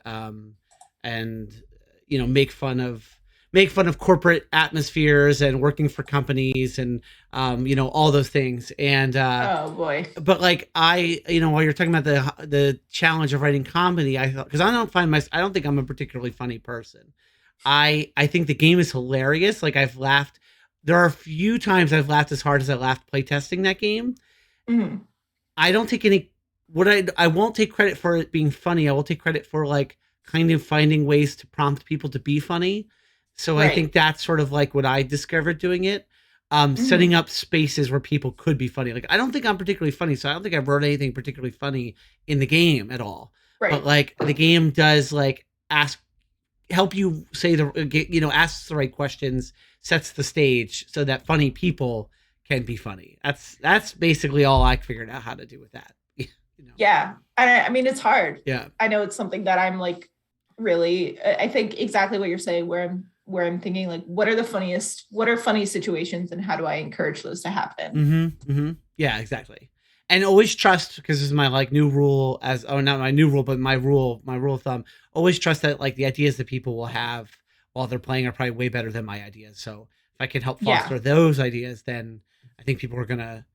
make fun of make fun of corporate atmospheres and working for companies and all those things. And Oh boy. but like while you're talking about the challenge of writing comedy, I thought, because I don't think I'm a particularly funny person. I think the game is hilarious. Like I've laughed. There are a few times I've laughed as hard as I laughed playtesting that game. Mhm. I don't take any. I won't take credit for it being funny. I will take credit for like kind of finding ways to prompt people to be funny. So I think Right. that's sort of like what I discovered doing it. Setting Mhm. up spaces where people could be funny. Like I don't think I'm particularly funny, so I don't think I've wrote anything particularly funny in the game at all. But Right. like the game does like help you say asks the right questions, sets the stage so that funny people can be funny. That's basically all I figured out how to do with that. Yeah. I mean, it's hard. Yeah. I know it's something that I'm like really, I think exactly what you're saying, where I'm thinking like, what are funny situations and how do I encourage those to happen? Mm-hmm. Mm-hmm. Yeah, exactly. And always trust, because this is my like new rule not my new rule, but my rule of thumb. Always trust that like the ideas that people will have while they're playing are probably way better than my ideas. So if I can help Yeah. foster those ideas, then I think people are gonna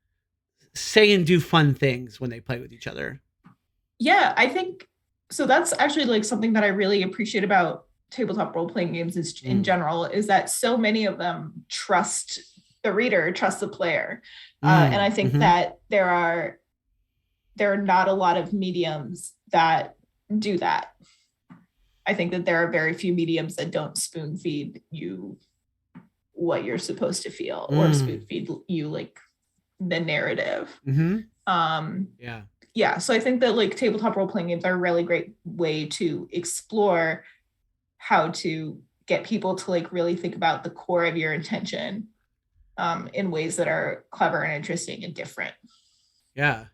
say and do fun things when they play with each other. Yeah. I think so. That's actually like something that I really appreciate about tabletop role playing games is in Mm. general is that so many of them trust the reader, trust the player. And I Mm. think Mm-hmm. that there are not a lot of mediums that do that. I think that there are very few mediums that don't spoon feed you what you're supposed to feel or spoon Mm. feed you like the narrative. Mm-hmm. Um, Yeah. yeah, so I think that like tabletop role playing games are a really great way to explore how to get people to like really think about the core of your intention in ways that are clever and interesting and different. Yeah.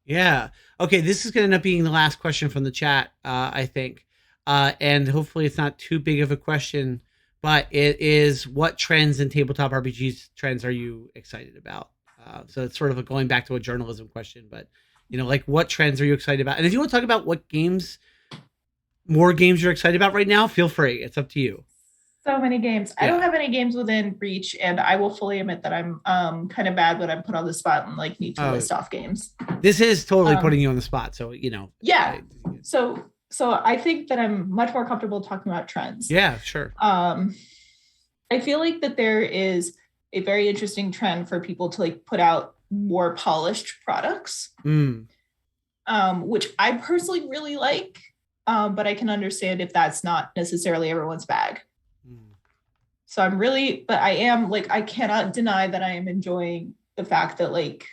Yeah. Okay, this is going to end up being the last question from the chat, I think. And hopefully it's not too big of a question, but it is, what trends in tabletop RPGs trends are you excited about? So it's sort of going back to a journalism question, but like what trends are you excited about? And if you want to talk about more games you're excited about right now, feel free. It's up to you. So many games. I don't Yeah. have any games within reach, and I will fully admit that I'm kind of bad when I'm put on the spot and like need to Oh, list off games. this is totally putting Um, you on the spot. So, yeah. So I think that I'm much more comfortable talking about trends. yeah, sure. I feel like that there is a very interesting trend for people to like put out more polished products, Mm. which I personally really like, but I can understand if that's not necessarily everyone's bag. Mm. So but I am like, I cannot deny that I am enjoying the fact that like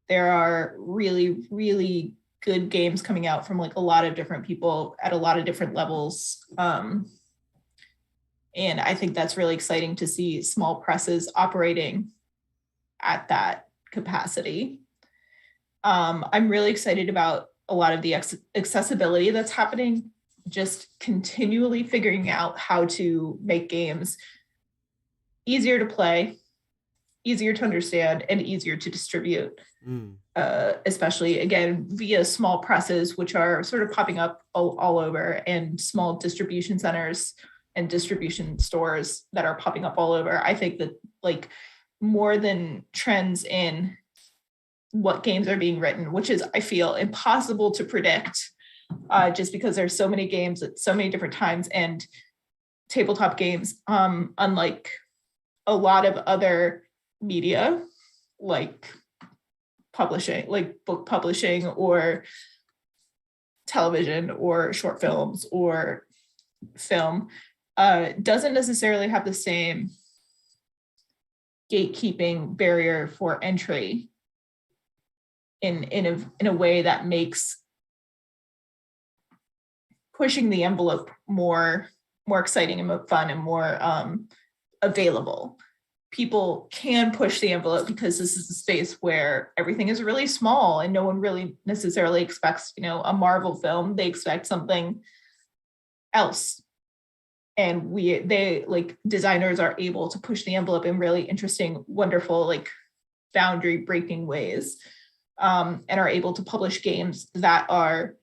there are really, really good games coming out from like a lot of different people at a lot of different levels. And I think that's really exciting to see small presses operating at that capacity. I'm really excited about a lot of the accessibility that's happening, just continually figuring out how to make games easier to play, easier to understand, and easier to distribute. Mm. Especially again via small presses, which are sort of popping up all over, and small distribution centers and distribution stores that are popping up all over. I think that like more than trends in what games are being written, which is, I feel, impossible to predict, just because there's so many games at so many different times, and tabletop games, unlike a lot of other media, like publishing, like book publishing or television or short films or film, doesn't necessarily have the same gatekeeping barrier for entry in a way that makes pushing the envelope more exciting and fun and more available. People can push the envelope because this is a space where everything is really small and no one really necessarily expects, a Marvel film. They expect something else. And they like designers are able to push the envelope in really interesting, wonderful, like boundary breaking ways, and are able to publish games that are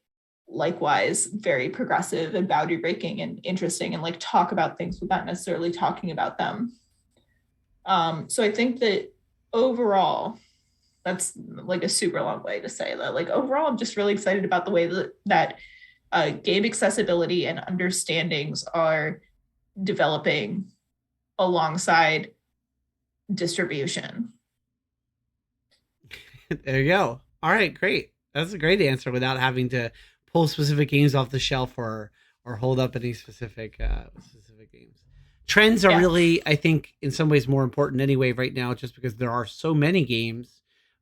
likewise very progressive and boundary breaking and interesting, and like talk about things without necessarily talking about them. So I think that overall, that's like a super long way to say that. Like overall, I'm just really excited about the way that game accessibility and understandings are developing alongside distribution. There you go. All right, great. That's a great answer without having to pull specific games off the shelf or hold up any specific games. Trends are really, I think, in some ways more important anyway right now, just because there are so many games.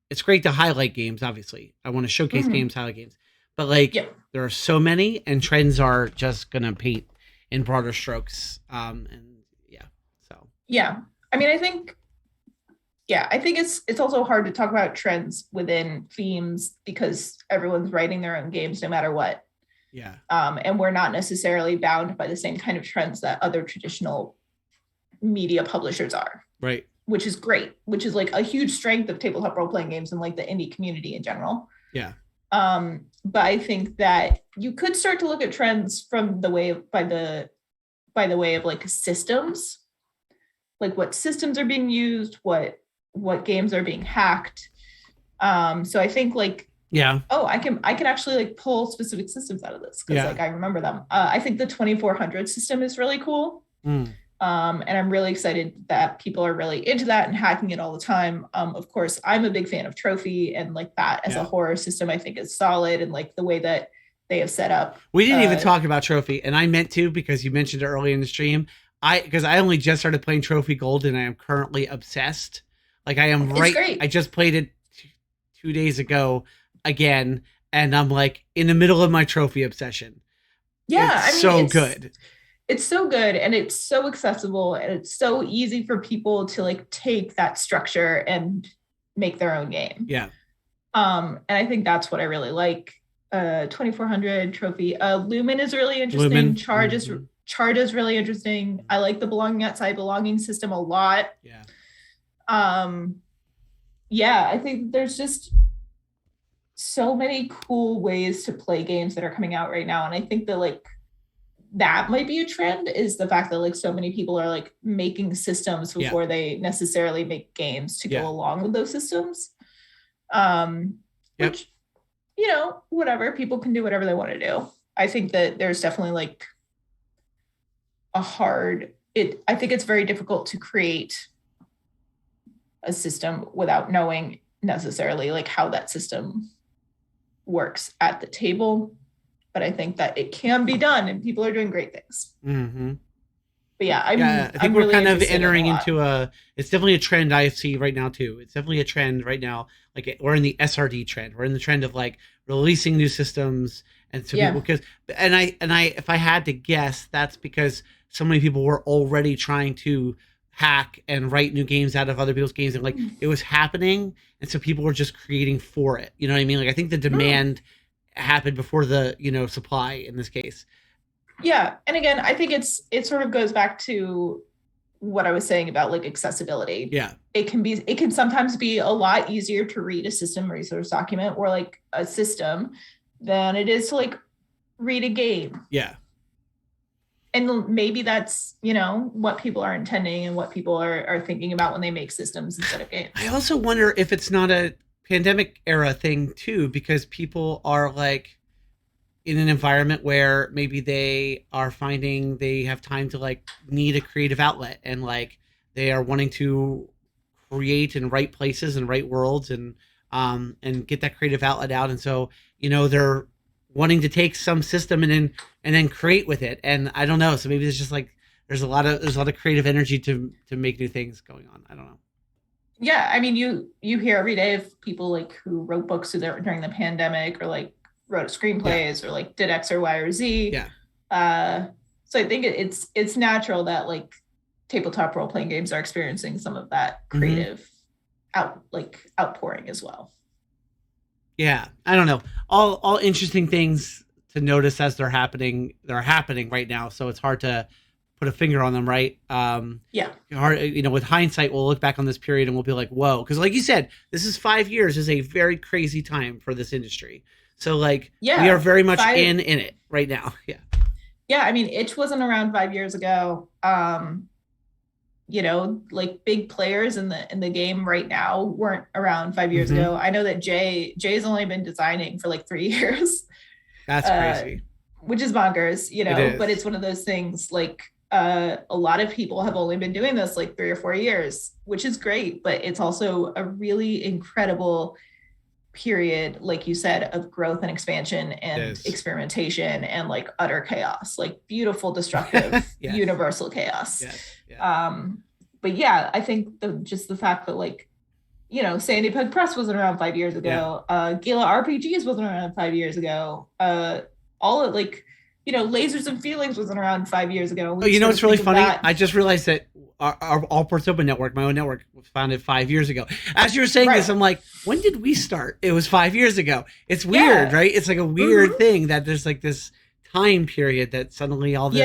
It's great to highlight games, obviously. I want to showcase games, highlight games. But like there are so many, and trends are just gonna paint in broader strokes. I mean, I think it's also hard to talk about trends within themes because everyone's writing their own games no matter what. Yeah. And we're not necessarily bound by the same kind of trends that other traditional media publishers are. Right. Which is great, which is like a huge strength of tabletop role-playing games and like the indie community in general. Yeah. But I think that you could start to look at trends from the way by the way of like systems, like what systems are being used, what games are being hacked. So I think like, I can actually like pull specific systems out of this because like I remember them. I think the 2400 system is really cool. And I'm really excited that people are really into that and hacking it all the time. Of course, I'm a big fan of Trophy, and like that as a horror system, I think is solid, and like the way that they have set up. We didn't even talk about Trophy, and I meant to because you mentioned it early in the stream. Because I only just started playing Trophy Gold, and I am currently obsessed. Like I am great. I just played it 2 days ago again, and I'm like in the middle of my Trophy obsession. Yeah, it's so good. It's so good, and it's so accessible, and it's so easy for people to like take that structure and make their own game. Yeah. And I think that's what I really like. 2400 Trophy. Lumen is really interesting. Lumen. Charge is really interesting. I like the belonging outside belonging system a lot. Yeah. I think there's just so many cool ways to play games that are coming out right now, and I think that like that might be a trend, is the fact that like so many people are like making systems before they necessarily make games to go along with those systems. Which, whatever, people can do whatever they want to do. I think that there's definitely like I think it's very difficult to create a system without knowing necessarily like how that system works at the table. But I think that it can be done, and people are doing great things. Mm-hmm. But I think we're really kind of entering into it's definitely a trend I see right now too. It's definitely a trend right now. Like we're in the SRD trend. We're in the trend of like releasing new systems, and so people if I had to guess, that's because so many people were already trying to hack and write new games out of other people's games, and like it was happening, and so people were just creating for it. You know what I mean? Like I think the demand happened before the supply in this case. Yeah, and again, I think it sort of goes back to what I was saying about like accessibility. Yeah, it can sometimes be a lot easier to read a system resource document or like a system than it is to like read a game. Yeah. And maybe that's, what people are intending and what people are thinking about when they make systems instead of games. I also wonder if it's not a pandemic era thing too, because people are like in an environment where maybe they are finding they have time to like need a creative outlet, and like they are wanting to create and write places and write worlds and get that creative outlet out. And so, they're wanting to take some system and then create with it. And I don't know. So maybe it's just like, there's a lot of creative energy to make new things going on. I don't know. Yeah. I mean, you hear every day of people like who wrote books during the pandemic, or like wrote screenplays or like did X or Y or Z. Yeah. So I think it's natural that like tabletop role-playing games are experiencing some of that creative outpouring as well. Yeah, I don't know. All interesting things to notice as they're happening. They're happening right now, so it's hard to put a finger on them, right? With hindsight, we'll look back on this period and we'll be like, whoa. Because like you said, this is 5 years is a very crazy time for this industry. So like Yeah, we are very much in it right now. Yeah. Yeah, I mean, itch wasn't around 5 years ago. Like big players in the game right now weren't around 5 years ago. I know that Jay's only been designing for like 3 years. That's crazy. Which is bonkers, but it's one of those things like a lot of people have only been doing this like 3 or 4 years, which is great, but it's also a really incredible period, like you said, of growth and expansion and experimentation and like utter chaos, like beautiful, destructive, universal chaos. But yeah, I think the fact that like, Sandy Pug Press wasn't around 5 years ago. Gila RPGs wasn't around 5 years ago. All of like, Lasers and Feelings wasn't around 5 years ago. Oh, it's really funny. I just realized that our All Ports Open network, my own network, was founded 5 years ago. As you were saying this, I'm like, when did we start? It was 5 years ago. It's weird, right? It's like a weird thing that there's like this time period that suddenly all this.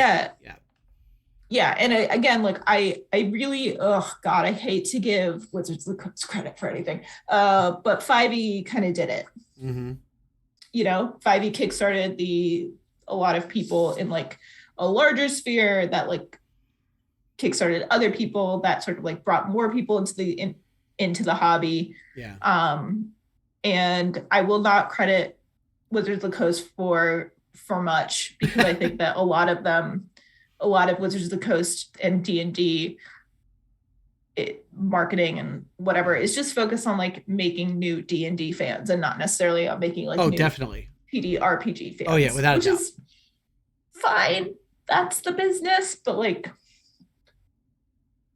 Yeah. And again, like I really, I hate to give Wizards of the Coast credit for anything. But 5e kind of did it. 5e kickstarted a lot of people in like a larger sphere that like kickstarted other people that sort of like brought more people into the hobby. And I will not credit Wizards of the Coast for much, because I think that a lot of Wizards of the Coast and D&D marketing and whatever is just focused on like making new D&D fans and not necessarily on making like new definitely TTRPG fans. Oh yeah, without which a doubt. Is fine. That's the business, but like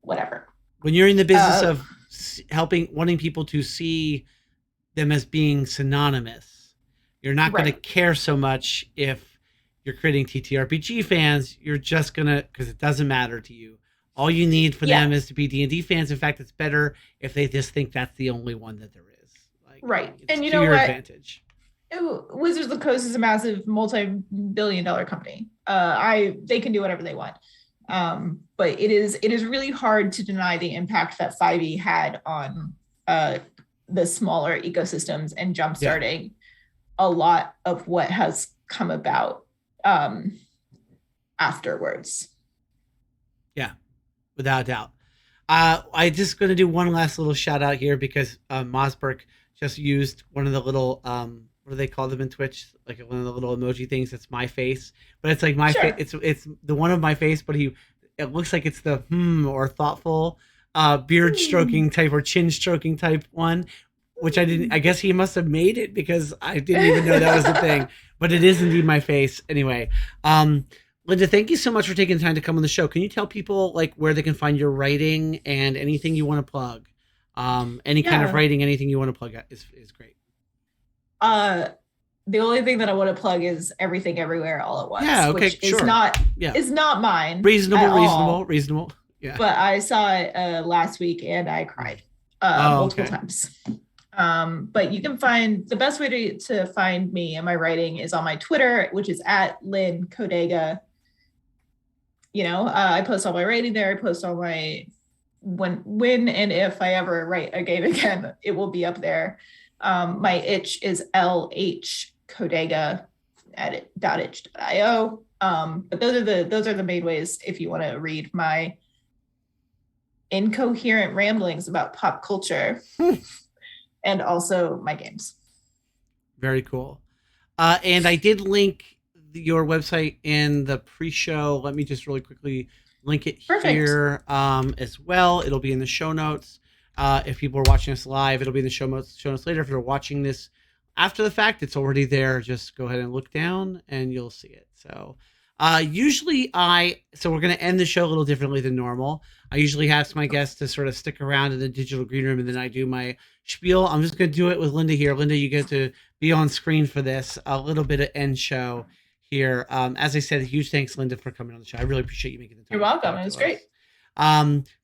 whatever. When you're in the business of wanting people to see them as being synonymous, you're not going to care so much if you're creating TTRPG fans. You're just gonna, because it doesn't matter to you. All you need for them is to be D&D fans. In fact, it's better if they just think that's the only one that there is. Like, and you to know your what? Advantage. Wizards of the Coast is a massive multi-billion-dollar company. They can do whatever they want. But it is really hard to deny the impact that 5e had on the smaller ecosystems and jumpstarting a lot of what has come about afterwards. Yeah, without a doubt. I just going to do one last little shout out here because Mosberg just used one of the little what do they call them in Twitch? Like one of the little emoji things. That's my face, but it's like my face. It's the one of my face, but it looks like it's the or thoughtful beard stroking type or chin stroking type one, which I didn't. I guess he must have made it because I didn't even know that was a thing. But it is indeed my face. Anyway, Linda, thank you so much for taking the time to come on the show. Can you tell people like where they can find your writing and anything you want to plug? Any kind of writing, anything you want to plug is great. The only thing that I want to plug is Everything Everywhere All at Once. Yeah, okay, which is not mine. Reasonable. Yeah. But I saw it last week and I cried multiple times. But you can find the best way to find me and my writing is on my Twitter, which is at Linda Codega. I post all my writing there. I post all my when and if I ever write a game again, it will be up there. My itch is LH Codega at .itch.io. But those are the main ways if you want to read my incoherent ramblings about pop culture and also my games. Very cool. And I did link your website in the pre-show. Let me just really quickly link it here as well. It'll be in the show notes. If people are watching us live, it'll be in the show notes later. If you're watching this after the fact, it's already there. Just go ahead and look down and you'll see it. So usually so we're going to end the show a little differently than normal. I usually ask my guests to sort of stick around in the digital green room and then I do my spiel. I'm just going to do it with Linda here. Linda, you get to be on screen for this, a little bit of end show here. As I said, huge thanks, Linda, for coming on the show. I really appreciate you making the time. You're welcome. It was great.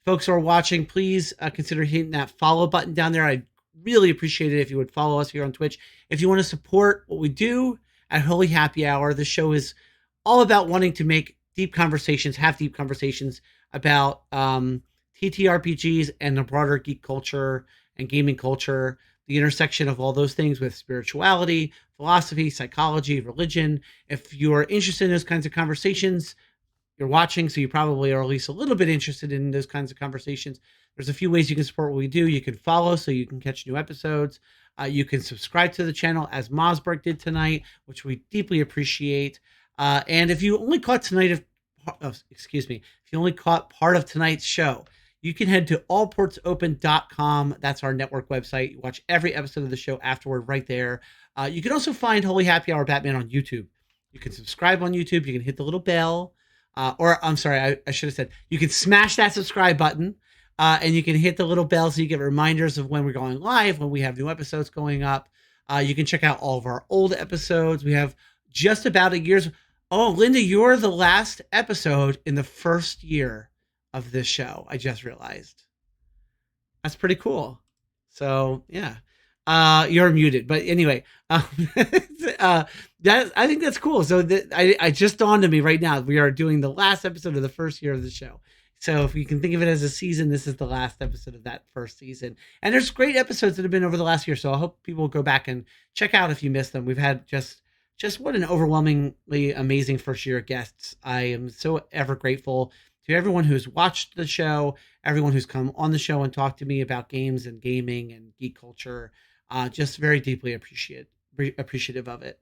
Folks who are watching, please consider hitting that follow button down there. I'd really appreciate it if you would follow us here on Twitch. If you want to support what we do at Holy Happy Hour, the show is all about wanting to have deep conversations about TTRPGs and the broader geek culture and gaming culture. the intersection of all those things with spirituality, philosophy, psychology, religion. If you're interested in those kinds of conversations, you're watching, so you probably are at least a little bit interested in those kinds of conversations. There's a few ways you can support what we do. You can follow so you can catch new episodes. You can subscribe to the channel as Mosberg did tonight, which we deeply appreciate. And if you only caught if you only caught part of tonight's show, you can head to allportsopen.com. That's our network website. You watch every episode of the show afterward right there. You can also find Holy Happy Hour Batman on YouTube. You can subscribe on YouTube. You can hit the little bell. I should have said, you can smash that subscribe button. And you can hit the little bell so you get reminders of when we're going live, when we have new episodes going up. You can check out all of our old episodes. We have just about a year's. Oh, Linda, you're the last episode in the first year of this show. I just realized. That's pretty cool. So, yeah. You're muted. But anyway, I think that's cool. So I just dawned on me right now. We are doing the last episode of the first year of the show. So if you can think of it as a season, this is the last episode of that first season. And there's great episodes that have been over the last year. So I hope people will go back and check out if you missed them. We've had just what an overwhelmingly amazing first year of guests. I am so ever grateful to everyone who's watched the show, everyone who's come on the show and talked to me about games and gaming and geek culture. Just very deeply appreciative of it.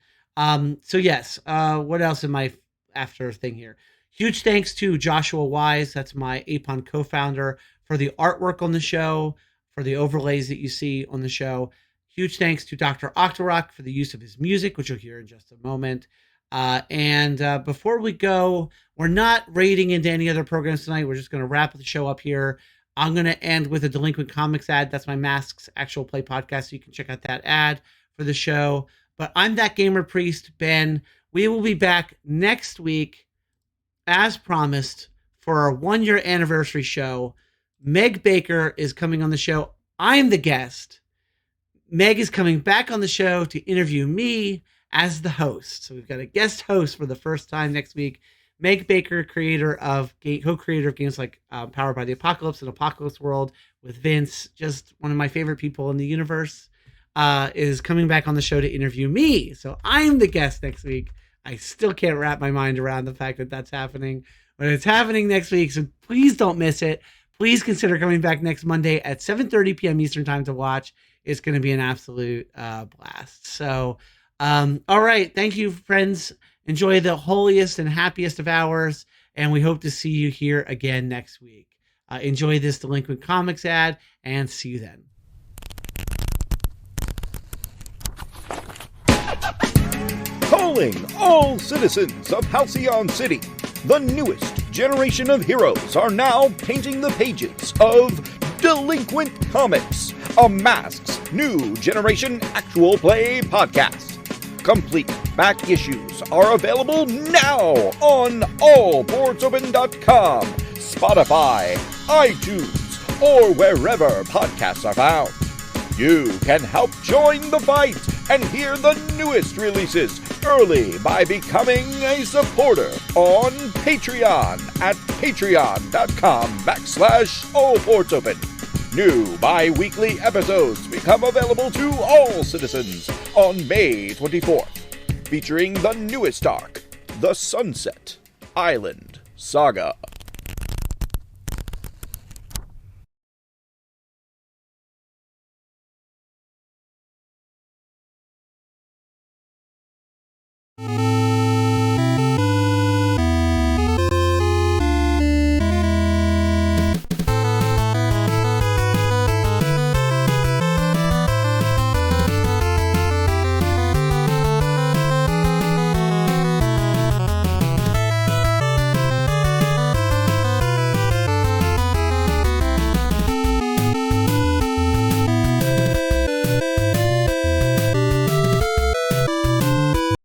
So yes, what else am I after thing here? Huge thanks to Joshua Wise, that's my APON co-founder, for the artwork on the show, for the overlays that you see on the show. Huge thanks to Doctor Octoroc for the use of his music, which you'll hear in just a moment. And before we go, we're not raiding into any other programs tonight. We're just going to wrap the show up here. I'm going to end with a Delinquent Comics ad. That's my Masks Actual Play podcast, so you can check out that ad for the show. But I'm that gamer priest, Ben. We will be back next week, as promised, for our 1-year anniversary show. Meg Baker is coming on the show. I'm the guest. Meg is coming back on the show to interview me as the host. So we've got a guest host for the first time next week. Meg Baker, co-creator of games like Powered by the Apocalypse and Apocalypse World with Vince, just one of my favorite people in the universe, is coming back on the show to interview me. So I'm the guest next week. I still can't wrap my mind around the fact that that's happening, but it's happening next week. So please don't miss it. Please consider coming back next Monday at 7:30 p.m. Eastern time to watch. It's going to be an absolute blast. So, all right. Thank you, friends. Enjoy the holiest and happiest of hours. And we hope to see you here again next week. Enjoy this Delinquent Comics ad and see you then. Calling all citizens of Halcyon City. The newest generation of heroes are now painting the pages of Delinquent Comics, a Masks new generation actual play podcast. Complete back issues are available now on allportsopen.com, Spotify, iTunes, or wherever podcasts are found. You can help join the fight and hear the newest releases early by becoming a supporter on Patreon at patreon.com/allportsopen. New bi-weekly episodes become available to all citizens on May 24th, featuring the newest arc, the Sunset Island Saga.